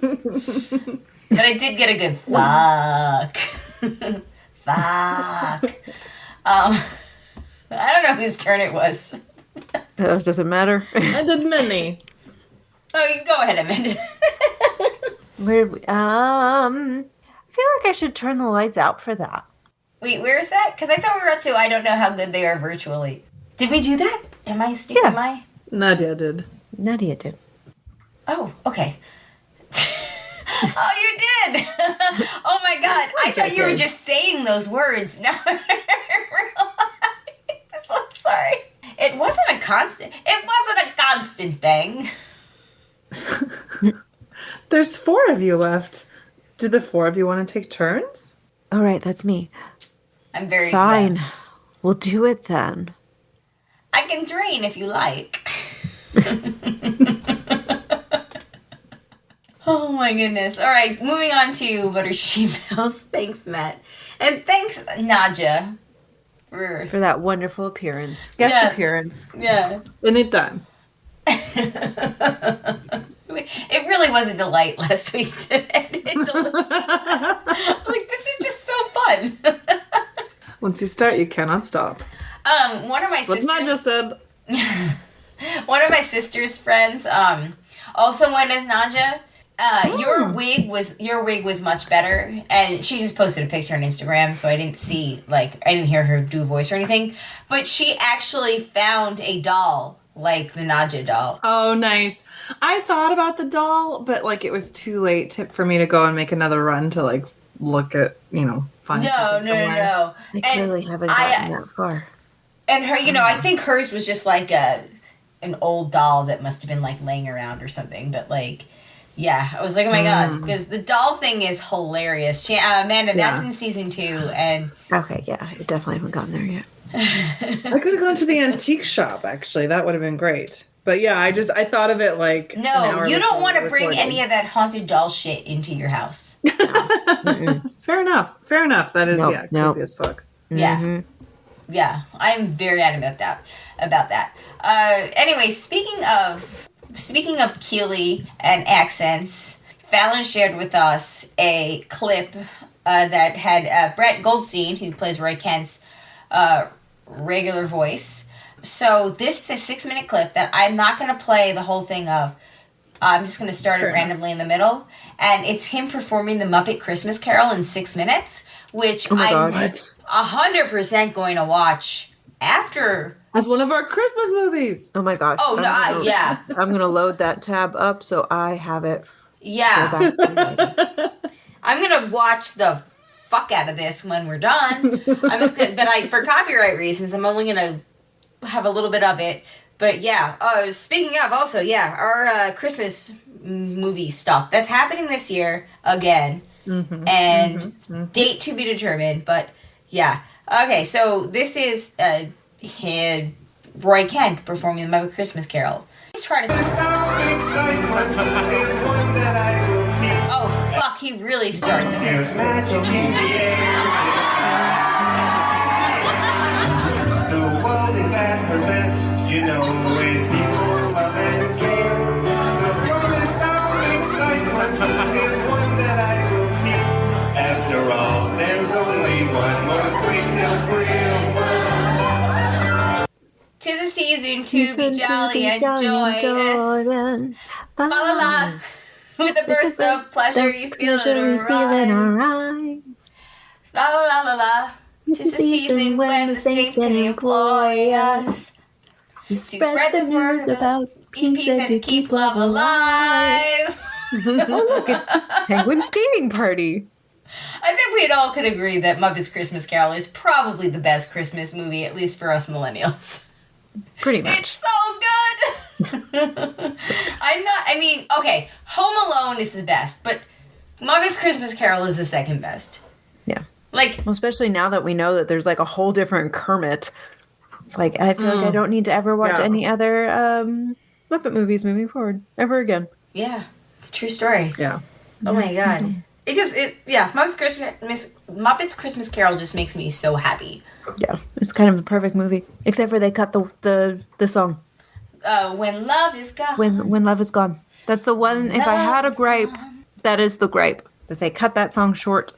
Speaker 1: But I did get a good fuck. Fuck. I don't know whose turn it was.
Speaker 2: Doesn't matter.
Speaker 3: I did many.
Speaker 1: Oh, you go ahead, Amanda.
Speaker 2: Where did we, I feel like I should turn the lights out for that.
Speaker 1: Wait, where is that? Because I thought we were up to I don't know how good they are virtually. Did we do that? Am I stupid?
Speaker 2: Yeah.
Speaker 1: Am I?
Speaker 3: Nadia did.
Speaker 2: Nadia did.
Speaker 1: Oh, okay. Oh, you did! Oh my god. I thought you were just saying those words. Now I realize. I'm sorry. It wasn't a constant bang.
Speaker 3: There's 4 of you left. Do the 4 of you want to take turns?
Speaker 2: All right, that's me.
Speaker 1: I'm very
Speaker 2: Fine.
Speaker 1: glad.
Speaker 2: We'll do it then.
Speaker 1: I can drain if you like. Oh my goodness. All right, moving on to Butter Sheep Bills. Thanks, Matt. And thanks, Nadja. For
Speaker 2: that wonderful appearance. Guest appearance.
Speaker 1: Yeah.
Speaker 3: Anytime.
Speaker 1: It really was a delight last week to edit. Like, this is just so fun.
Speaker 3: Once you start, you cannot stop.
Speaker 1: One of my sisters...
Speaker 3: What Nadja said.
Speaker 1: One of my sister's friends also went as Nadja. Your wig was much better, and she just posted a picture on Instagram, so I didn't hear her do a voice or anything. But she actually found a doll, like the Nadja doll.
Speaker 3: Oh, nice. I thought about the doll, but like it was too late for me to go and make another run to like look at, find something somewhere.
Speaker 1: No.
Speaker 2: I clearly haven't gotten that far.
Speaker 1: And her, I think hers was just like an old doll that must have been like laying around or something. But like, yeah, I was like, oh my god, because the doll thing is hilarious. Amanda, that's in season 2, and
Speaker 2: okay, yeah, I definitely haven't gotten there yet.
Speaker 3: I could have gone to the antique shop. Actually, that would have been great. But yeah, I thought of it like
Speaker 1: no, you don't want to bring any of that haunted doll shit into your house.
Speaker 3: Fair enough. That is
Speaker 2: Nope.
Speaker 3: creepy as fuck.
Speaker 1: Yeah. Yeah, I'm very adamant about that. Anyway, speaking of Keeley and accents, Fallon shared with us a clip that had Brett Goldstein, who plays Roy Kent's regular voice. So this is a 6-minute clip that I'm not going to play the whole thing of. I'm just going to start it randomly in the middle. And it's him performing the Muppet Christmas Carol in 6 minutes, which I'm 100% going to watch after.
Speaker 3: As one of our Christmas movies.
Speaker 2: Oh my gosh.
Speaker 1: Oh, yeah.
Speaker 2: I'm going to load that tab up so I have it.
Speaker 1: Yeah. I'm going to watch the fuck out of this when we're done. I'm just gonna, but for copyright reasons, I'm only going to have a little bit of it. But yeah, speaking of also, our Christmas movie stuff that's happening this year again, date to be determined. But yeah, okay. So this is Roy Kent performing the Muppet Christmas Carol. Let's try to. Oh fuck! He really starts it.
Speaker 5: There's magic in the air. The world is at her best, when people love and care. The promise of excitement is one that I will keep. After all, there's only one more sleep till Christmas.
Speaker 1: 'Tis a season to be jolly and joyous. La la la. With a burst of pleasure, you feel it arise. La la la la la. 'Tis a season when the saints can employ us to spread the word about peace and to keep love alive.
Speaker 2: Oh, look, it's Penguin Skating Party.
Speaker 1: I think we all could agree that Muppets Christmas Carol is probably the best Christmas movie, at least for us millennials.
Speaker 2: Pretty much.
Speaker 1: It's so good. Okay, Home Alone is the best, but Muppets Christmas Carol is the second best.
Speaker 2: Yeah.
Speaker 1: Like,
Speaker 2: well, especially now that we know that there's like a whole different Kermit. It's like, I feel like I don't need to ever watch any other Muppet movies moving forward ever again.
Speaker 1: Yeah, it's a true story.
Speaker 3: Yeah.
Speaker 1: Oh my god. Muppets Christmas Carol just makes me so happy.
Speaker 2: Yeah, it's kind of the perfect movie, except for they cut the song.
Speaker 1: When Love Is Gone.
Speaker 2: When Love Is Gone. That's the one. If I had a gripe, that is the gripe that they cut that song short.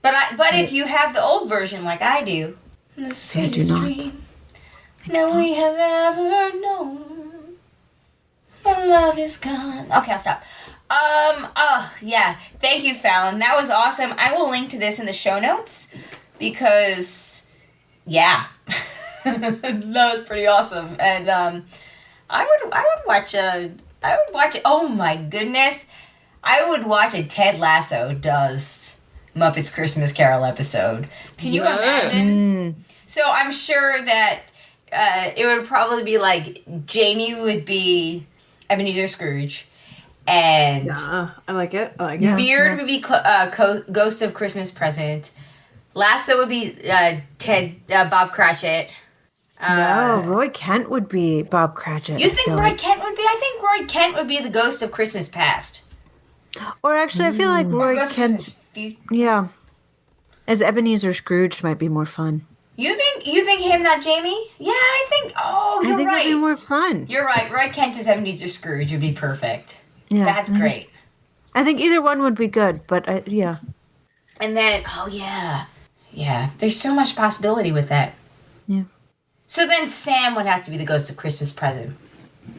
Speaker 1: But if you have the old version like I do, the sweetest dream that we have ever known. My love is gone. Okay, I'll stop. Oh, yeah. Thank you, Fallon. That was awesome. I will link to this in the show notes because, yeah. That was pretty awesome. And, I would watch oh my goodness. I would watch a Ted Lasso does Muppets Christmas Carol episode. Can you imagine? So I'm sure that it would probably be like Jamie would be Ebenezer Scrooge, and
Speaker 3: Yeah, I like it.
Speaker 1: Beard would be Ghost of Christmas Present. Lasso would be Bob Cratchit.
Speaker 2: No, Roy Kent would be Bob Cratchit.
Speaker 1: You think Roy Kent would be? I think Roy Kent would be the Ghost of Christmas Past.
Speaker 2: Or actually, I feel like Roy
Speaker 1: Ghost of
Speaker 2: Kent.
Speaker 1: Christmas Future.
Speaker 2: Yeah, as Ebenezer Scrooge might be more fun.
Speaker 1: You think him, not Jamie? Yeah, I think. Oh, you're
Speaker 2: I think
Speaker 1: right.
Speaker 2: that'd be more fun.
Speaker 1: You're right. Roy Kent as Ebenezer Scrooge would be perfect.
Speaker 2: Yeah,
Speaker 1: That's great.
Speaker 2: I think either one would be good, but yeah.
Speaker 1: And then, oh yeah, there's so much possibility with that.
Speaker 2: Yeah.
Speaker 1: So then Sam would have to be the Ghost of Christmas Present.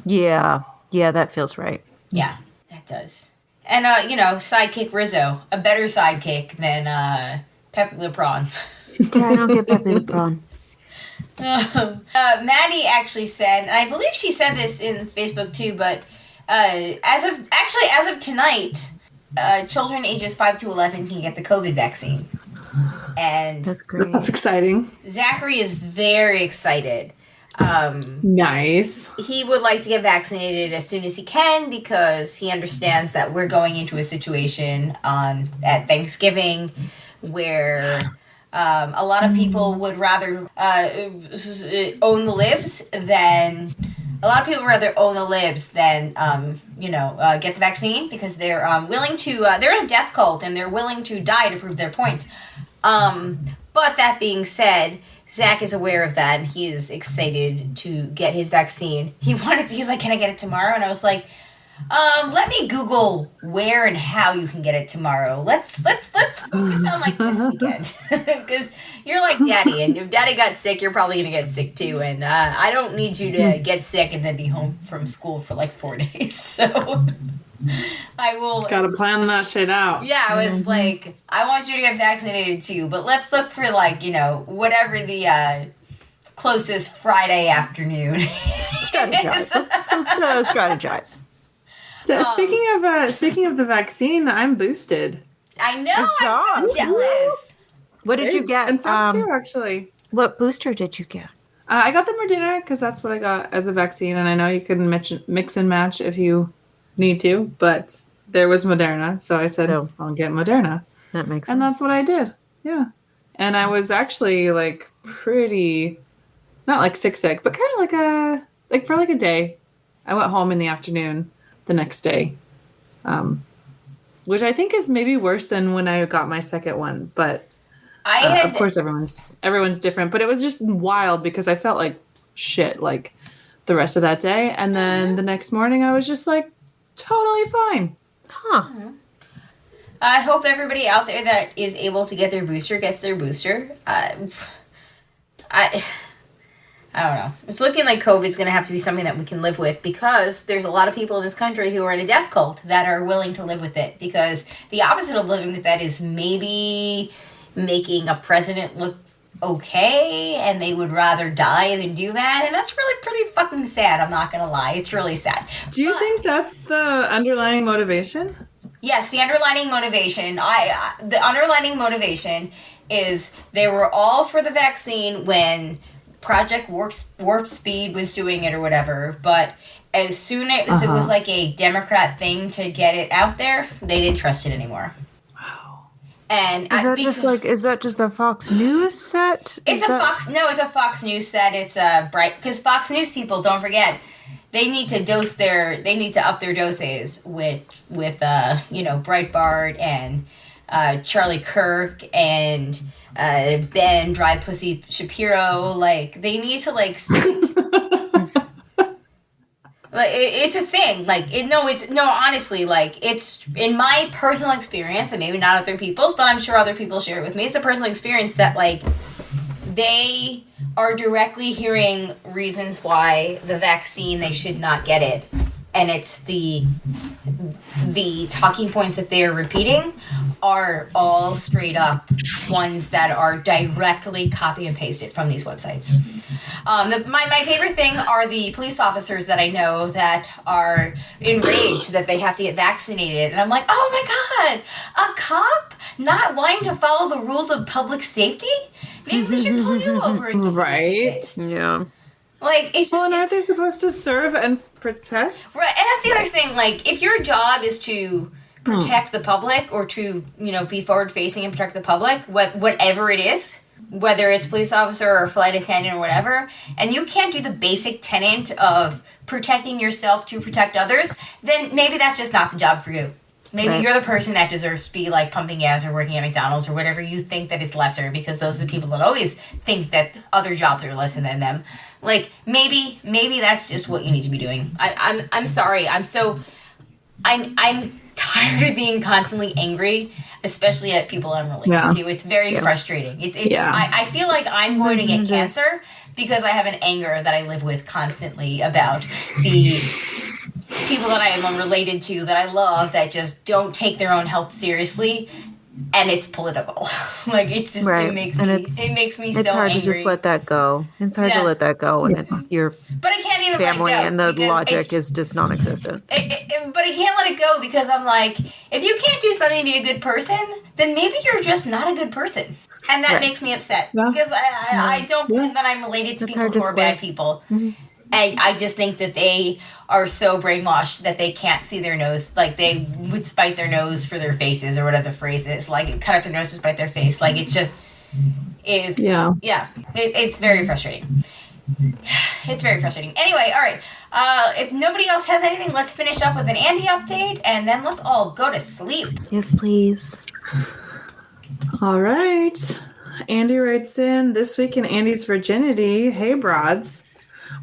Speaker 2: Yeah, that feels right.
Speaker 1: Yeah, that does. And sidekick Rizzo, a better sidekick than Pepe Le Prawn.
Speaker 2: Yeah, I don't get Pepe the Prawn.
Speaker 1: Maddie actually said, and I believe she said this in Facebook too, but as of tonight, children ages 5 to 11 can get the COVID vaccine. And
Speaker 2: That's great.
Speaker 3: That's exciting.
Speaker 1: Zachary is very excited.
Speaker 3: Nice.
Speaker 1: He would like to get vaccinated as soon as he can because he understands that we're going into a situation at Thanksgiving where a lot of people would rather own the libs than get the vaccine because they're willing to. They're in a death cult and they're willing to die to prove their point. But that being said, Zach is aware of that and he is excited to get his vaccine. He was like, "Can I get it tomorrow?" And I was like, let me Google where and how you can get it tomorrow. Let's focus on like this weekend because you're like Daddy, and if Daddy got sick, you're probably gonna get sick too. And I don't need you to get sick and then be home from school for like 4 days. So I will.
Speaker 3: Gotta plan that shit out.
Speaker 1: Yeah, I was like, I want you to get vaccinated too, but let's look for like whatever the closest Friday afternoon.
Speaker 2: Strategize. Let's strategize.
Speaker 3: Speaking of the vaccine, I'm boosted.
Speaker 1: I know. I'm so jealous.
Speaker 2: What did you get?
Speaker 3: In fact, too, actually.
Speaker 2: What booster did you get?
Speaker 3: I got the Moderna because that's what I got as a vaccine, and I know you can mix and match if you need to, but there was Moderna, so I said, I'll get Moderna.
Speaker 2: That makes sense.
Speaker 3: And that's what I did. Yeah. And I was actually like pretty, not like sick, but kind of like for like a day. I went home in the afternoon the next day, which I think is maybe worse than when I got my second one. But of course, everyone's different. But it was just wild because I felt like shit like the rest of that day, and then the next morning I was just like totally fine.
Speaker 2: Huh.
Speaker 1: I hope everybody out there that is able to get their booster gets their booster. I don't know. It's looking like COVID's going to have to be something that we can live with because there's a lot of people in this country who are in a death cult that are willing to live with it because the opposite of living with that is maybe making a president look okay and they would rather die than do that, and that's really pretty fucking sad. I'm not going to lie. It's really sad.
Speaker 3: Do you think that's the underlying motivation?
Speaker 1: Yes, the underlying motivation. The underlying motivation is they were all for the vaccine when Project Warp Speed was doing it or whatever, but as soon as it was like a Democrat thing to get it out there, they didn't trust it anymore.
Speaker 3: Wow.
Speaker 1: And
Speaker 2: is that just a Fox News set?
Speaker 1: It's a Fox News set. It's a because Fox News people, don't forget, they need to up their doses with Breitbart and Charlie Kirk and Ben Dry Pussy Shapiro. Like they need to like like it's a thing. Like honestly, like it's in my personal experience, and maybe not other people's, but I'm sure other people share it with me. It's a personal experience that like they are directly hearing reasons why the vaccine they should not get it. and it's the talking points that they are repeating are all straight up ones that are directly copy and pasted from these websites. My favorite thing are the police officers that I know that are enraged that they have to get vaccinated. And I'm like, oh my God, a cop not wanting to follow the rules of public safety? Maybe we should pull you over and give you a
Speaker 3: Right?
Speaker 1: ticket.
Speaker 2: Yeah.
Speaker 1: Like, it's just...
Speaker 3: Well, and aren't they
Speaker 1: it's-
Speaker 3: supposed to serve and protect?
Speaker 1: Right, and that's the other thing. Like, if your job is to protect the public or to, be forward-facing and protect the public, whatever it is, whether it's police officer or flight attendant or whatever, and you can't do the basic tenet of protecting yourself to protect others, then maybe that's just not the job for you. Maybe
Speaker 2: Right.
Speaker 1: you're the person that deserves to be, like, pumping gas or working at McDonald's or whatever you think that is lesser, because those are the people that always think that other jobs are lesser than them. Like, maybe that's just what you need to be doing. I'm sorry. I'm tired of being constantly angry, especially at people I'm related to. It's very frustrating. I feel like I'm going to get cancer because I have an anger that I live with constantly about the people that I am related to that I love that just don't take their own health seriously, and it's political. Like, it's just
Speaker 2: Right.
Speaker 1: it makes
Speaker 2: And
Speaker 1: me
Speaker 2: it's
Speaker 1: so
Speaker 2: hard
Speaker 1: angry.
Speaker 2: to just let that go. It's hard to let that go when it's your
Speaker 1: But I can't even
Speaker 2: family
Speaker 1: let it go
Speaker 2: and the
Speaker 1: because
Speaker 2: logic is just non-existent.
Speaker 1: but I can't let it go because I'm like, if you can't do something to be a good person, then maybe you're just not a good person. And that makes me upset because I don't think that I'm related to
Speaker 2: That's
Speaker 1: people
Speaker 2: hard
Speaker 1: who
Speaker 2: to
Speaker 1: are
Speaker 2: square.
Speaker 1: bad people. And I just think that they are so brainwashed that they can't see their nose. Like, they would spite their nose for their faces or whatever the phrase is. Like, cut off their nose to spite their face. Like, it's just... It's very frustrating. It's very frustrating. Anyway, all right. If nobody else has anything, let's finish up with an Andy update, and then let's all go to sleep.
Speaker 2: Yes, please.
Speaker 3: All right. Andy writes in, this week in Andy's virginity, hey broads.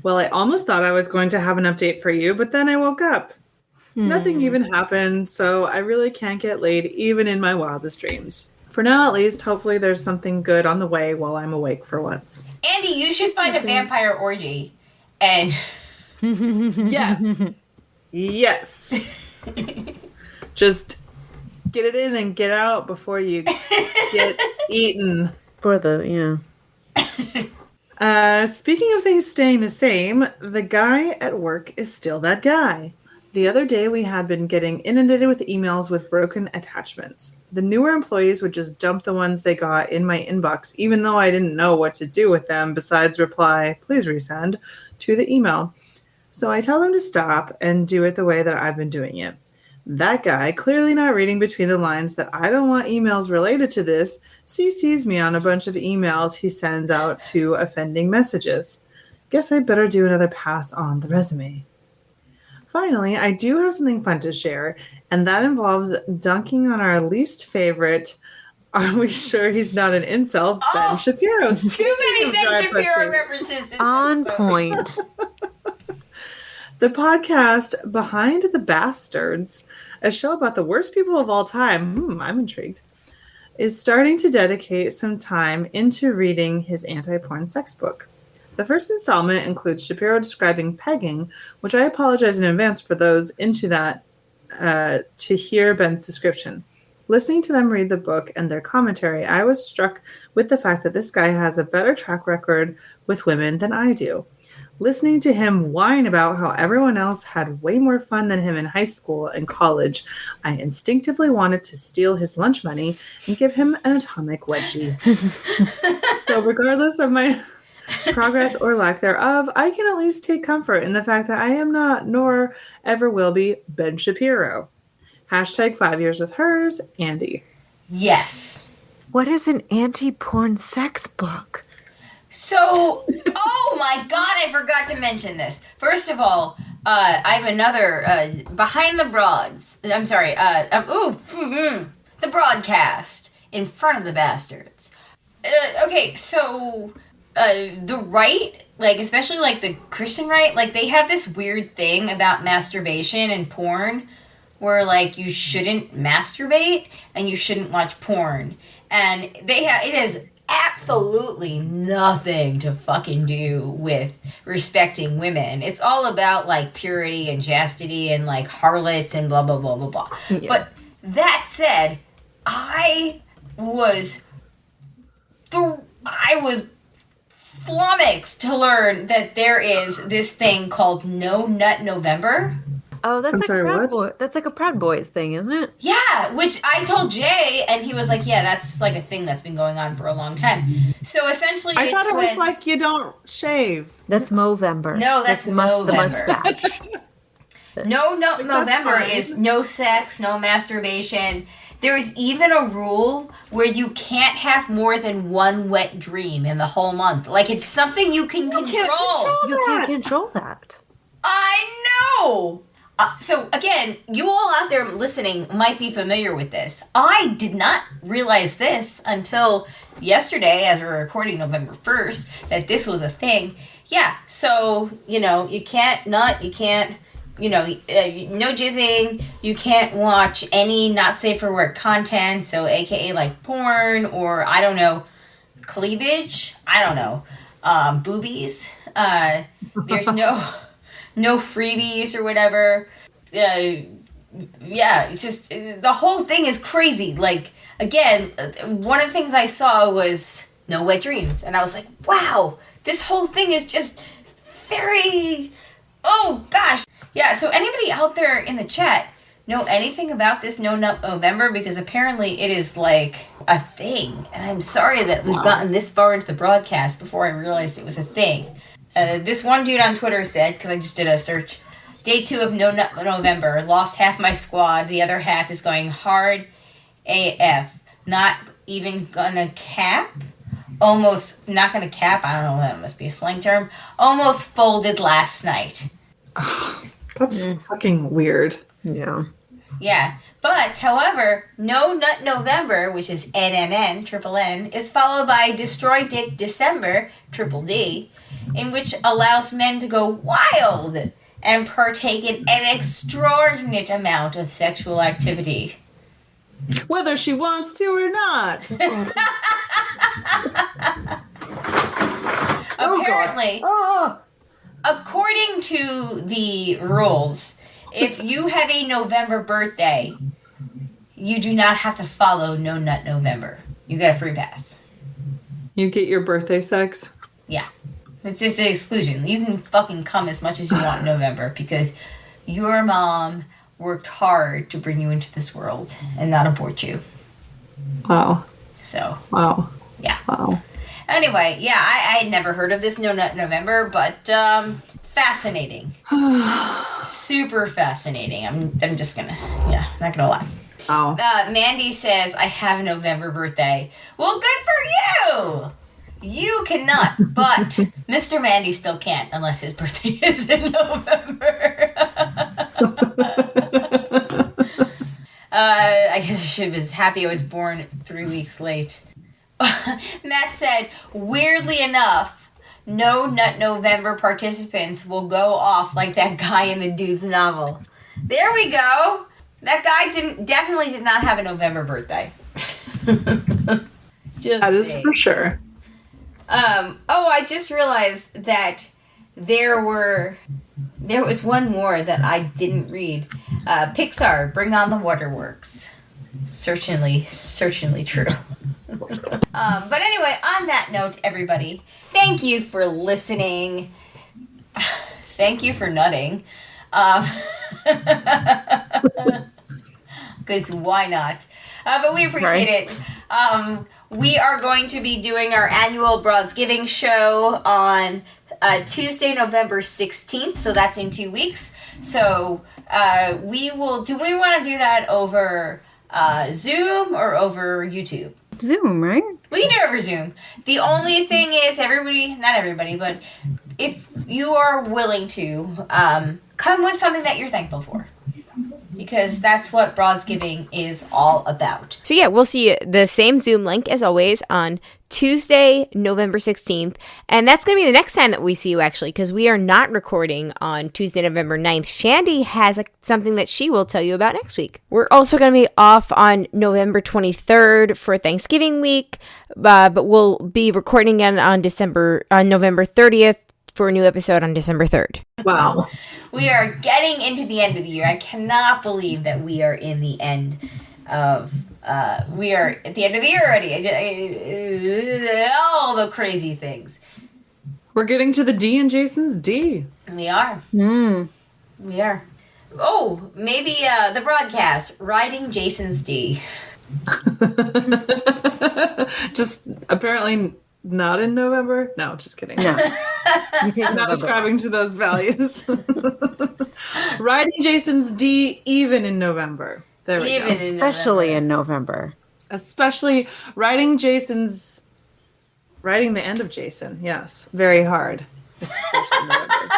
Speaker 3: Well, I almost thought I was going to have an update for you, but then I woke up. Nothing even happened, so I really can't get laid even in my wildest dreams. For now, at least, hopefully there's something good on the way while I'm awake for once.
Speaker 1: Andy, you should find a vampire orgy. And
Speaker 3: Yes. Yes. Just get it in and get out before you get eaten.
Speaker 2: For the,
Speaker 3: Speaking of things staying the same, the guy at work is still that guy. The other day, we had been getting inundated with emails with broken attachments. The newer employees would just dump the ones they got in my inbox, even though I didn't know what to do with them besides reply, please resend, to the email. So I tell them to stop and do it the way that I've been doing it. That guy, clearly not reading between the lines that I don't want emails related to this, CCs me on a bunch of emails he sends out to offending messages. Guess I better do another pass on the resume. Finally, I do have something fun to share, and that involves dunking on our least favorite, are we sure he's not an incel, Ben Shapiro.
Speaker 1: too many Ben Shapiro references this
Speaker 2: on
Speaker 1: episode.
Speaker 2: point.
Speaker 3: The podcast Behind the Bastards, a show about the worst people of all time, I'm intrigued, is starting to dedicate some time into reading his anti-porn sex book. The first installment includes Shapiro describing pegging, which I apologize in advance for those into that to hear Ben's description. Listening to them read the book and their commentary, I was struck with the fact that this guy has a better track record with women than I do. Listening to him whine about how everyone else had way more fun than him in high school and college, I instinctively wanted to steal his lunch money and give him an atomic wedgie. So regardless of my progress or lack thereof, I can at least take comfort in the fact that I am not, nor ever will be, Ben Shapiro. Hashtag 5 years with hers, Andy.
Speaker 1: Yes.
Speaker 2: What is an anti-porn sex book?
Speaker 1: So, oh my God, I forgot to mention this. First of all, I have another, Behind the Broads. I'm sorry, the broadcast in front of the bastards. Okay, so, the right, like, especially, like, the Christian right, like, they have this weird thing about masturbation and porn where, like, you shouldn't masturbate and you shouldn't watch porn. And it is absolutely nothing to fucking do with respecting women. It's all about like purity and chastity and like harlots and blah blah blah blah blah.
Speaker 2: Yeah.
Speaker 1: But that said, I was flummoxed to learn that there is this thing called No Nut November.
Speaker 2: Oh, that's
Speaker 3: I'm
Speaker 2: like
Speaker 3: sorry,
Speaker 2: Proud
Speaker 3: what?
Speaker 2: Boy. That's like a Proud Boys thing, isn't it?
Speaker 1: Yeah, which I told Jay, and he was like, "Yeah, that's like a thing that's been going on for a long time." So essentially,
Speaker 3: I
Speaker 1: it's
Speaker 3: thought it was
Speaker 1: when-
Speaker 3: like you don't shave.
Speaker 2: That's Movember.
Speaker 1: No, that's
Speaker 2: the
Speaker 1: Movember.
Speaker 2: mustache.
Speaker 1: No,
Speaker 3: that's
Speaker 1: November
Speaker 3: fine.
Speaker 1: is no sex, no masturbation. There's even a rule where you can't have more than one wet dream in the whole month. Like, it's something you can control.
Speaker 2: You can't control that.
Speaker 1: I know! So, again, you all out there listening might be familiar with this. I did not realize this until yesterday, as we're recording November 1st, that this was a thing. Yeah, so, you know, you can't nut, you can't, you know, no jizzing, you can't watch any not safe for work content, so aka like porn or, I don't know, cleavage, I don't know, boobies. There's no freebies or whatever. Yeah, it's just, the whole thing is crazy. Like, again, one of the things I saw was no wet dreams. And I was like, wow, this whole thing is just very, oh gosh. Yeah, so anybody out there in the chat know anything about this No Nut November? Because apparently it is like a thing. And I'm sorry that we've gotten this far into the broadcast before I realized it was a thing. This one dude on Twitter said, because I just did a search, Day 2 of No Nut November, lost half my squad, the other half is going hard AF. Not even gonna cap? Almost, not gonna cap, I don't know, that must be a slang term. Almost folded last night.
Speaker 3: That's fucking weird.
Speaker 2: Yeah.
Speaker 1: Yeah. But, however, No Nut November, which is NNN, triple N, is followed by Destroy Dick December, triple D, in which allows men to go wild and partake in an extraordinate amount of sexual activity.
Speaker 3: Whether she wants to or not.
Speaker 1: Apparently,
Speaker 3: Oh,
Speaker 1: according to the rules, if you have a November birthday, you do not have to follow No Nut November. You get a free pass.
Speaker 3: you get your birthday sex?
Speaker 1: Yeah. It's just an exclusion. You can fucking come as much as you want in November because your mom worked hard to bring you into this world and not abort you.
Speaker 3: Wow.
Speaker 1: So,
Speaker 3: Wow.
Speaker 1: yeah.
Speaker 3: Wow.
Speaker 1: Anyway, yeah, I had never heard of this No Nut November, but fascinating. Super fascinating. I'm just gonna, not gonna lie.
Speaker 3: Wow.
Speaker 1: Mandy says, I have a November birthday. Well, good for you! You cannot, but Mr. Mandy still can't unless his birthday is in November. I guess I should be happy I was born 3 weeks late. Matt said, weirdly enough, No Nut November participants will go off like that guy in the dude's novel. There we go. That guy definitely did not have a November birthday.
Speaker 3: That is for sure.
Speaker 1: I just realized that there was one more that I didn't read. Pixar, Bring on the Waterworks. Certainly true. But anyway, on that note, everybody, thank you for listening. Thank you for nutting. Because why not? But we appreciate it. We are going to be doing our annual Broadsgiving show on Tuesday, November 16th. So that's in 2 weeks. So do we want to do that over Zoom or over YouTube?
Speaker 2: Zoom, right?
Speaker 1: We can do it over Zoom. The only thing is not everybody, but if you are willing to, come with something that you're thankful for. because that's what Broadsgiving is all about.
Speaker 6: So yeah, we'll see the same Zoom link as always on Tuesday, November 16th. And that's going to be the next time that we see you, actually, because we are not recording on Tuesday, November 9th. Shandy has something that she will tell you about next week. We're also going to be off on November 23rd for Thanksgiving week, but we'll be recording again on November 30th for a new episode on December 3rd.
Speaker 3: Wow.
Speaker 1: We are getting into the end of the year. I cannot believe that we are in the end of... we are at the end of the year already. All the crazy things.
Speaker 3: We're getting to the D in Jason's D.
Speaker 1: We are. We are. Oh, maybe the broadcast, Riding Jason's D.
Speaker 3: Just apparently not in November. No, just kidding.
Speaker 2: No. You take
Speaker 3: I'm not
Speaker 2: November.
Speaker 3: ascribing to those values. Riding Jason's D even in November. There we
Speaker 1: Even
Speaker 3: go.
Speaker 1: in
Speaker 2: Especially
Speaker 1: November.
Speaker 2: in November.
Speaker 3: Especially riding the end of Jason. Yes, very hard. Especially in November.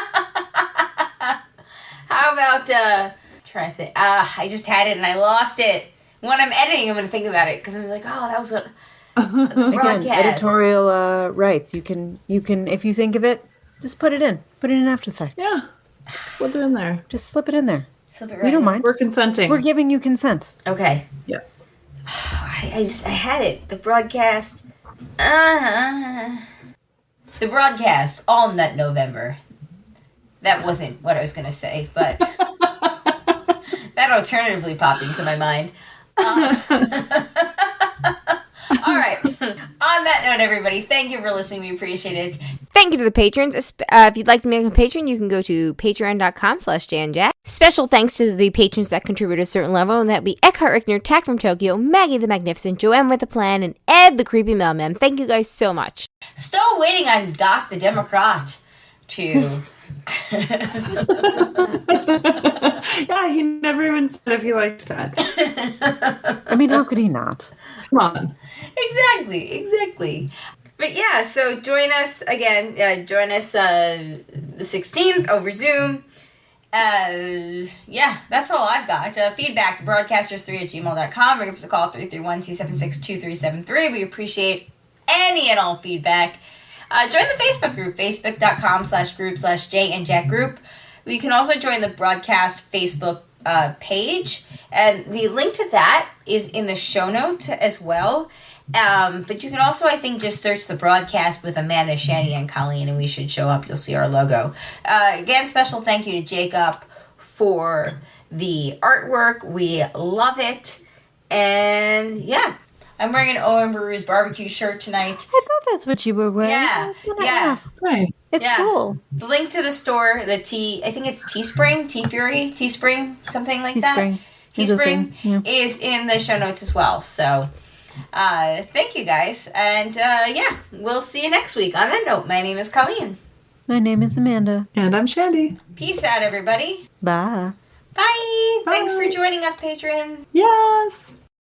Speaker 1: How about trying to think? I just had it and I lost it. When I'm editing, I'm going to think about it because I'm like, oh, that was what the
Speaker 2: Again,
Speaker 1: broadcast.
Speaker 2: editorial rights. You can if you think of it, just put it in. Put it in After Effects.
Speaker 3: Yeah, just slip it in there.
Speaker 2: Just slip it in there.
Speaker 1: Slip it right
Speaker 2: We don't
Speaker 1: in.
Speaker 2: mind.
Speaker 3: We're consenting.
Speaker 2: We're giving you consent.
Speaker 1: Okay.
Speaker 3: Yes.
Speaker 1: I had it. The broadcast. The broadcast all nut November. That wasn't what I was going to say, but that alternatively popped into my mind. All right. On that note, everybody, thank you for listening. We appreciate it.
Speaker 6: Thank you to the patrons. If you'd like to make a patron, you can go to patreon.com/janjack. Special thanks to the patrons that contribute a certain level, and that be Eckhart Rickner, Tack from Tokyo, Maggie the Magnificent, Joanne with a Plan, and Ed the Creepy Mailman. Thank you guys so much.
Speaker 1: Still waiting on Goth the Democrat to...
Speaker 3: Yeah, he never even said if he liked that.
Speaker 2: I mean, how could he not?
Speaker 3: Come on.
Speaker 1: Exactly. But yeah, so join us again. Join us the 16th over Zoom. Yeah, that's all I've got. Feedback to broadcasters3@gmail.com or give us a call 331-276-2373. We appreciate any and all feedback. Join the Facebook group, facebook.com/group/Jay and Jack group. You can also join the broadcast Facebook page, and the link to that is in the show notes as well. But you can also, I think, just search the broadcast with Amanda, Shandy, and Colleen, and we should show up. You'll see our logo. Again, special thank you to Jacob for the artwork. We love it. And yeah, I'm wearing an Owen Brewer's barbecue shirt tonight.
Speaker 2: I thought that's what you were wearing.
Speaker 1: Yeah,
Speaker 2: I was gonna
Speaker 1: yeah.
Speaker 2: ask.
Speaker 3: Nice.
Speaker 2: It's
Speaker 1: Yeah.
Speaker 2: cool.
Speaker 1: The link to the store, I think it's Teespring, something like that.
Speaker 2: Teespring is a
Speaker 1: Teespring
Speaker 2: thing, yeah.
Speaker 1: is in the show notes as well. So, thank you guys. And, yeah, we'll see you next week. On that note, my name is Colleen.
Speaker 2: My name is Amanda.
Speaker 3: And I'm Shandy.
Speaker 1: Peace out, everybody.
Speaker 2: Bye.
Speaker 1: Bye. Thanks for
Speaker 3: Bye.
Speaker 1: joining us, patrons.
Speaker 3: Yes.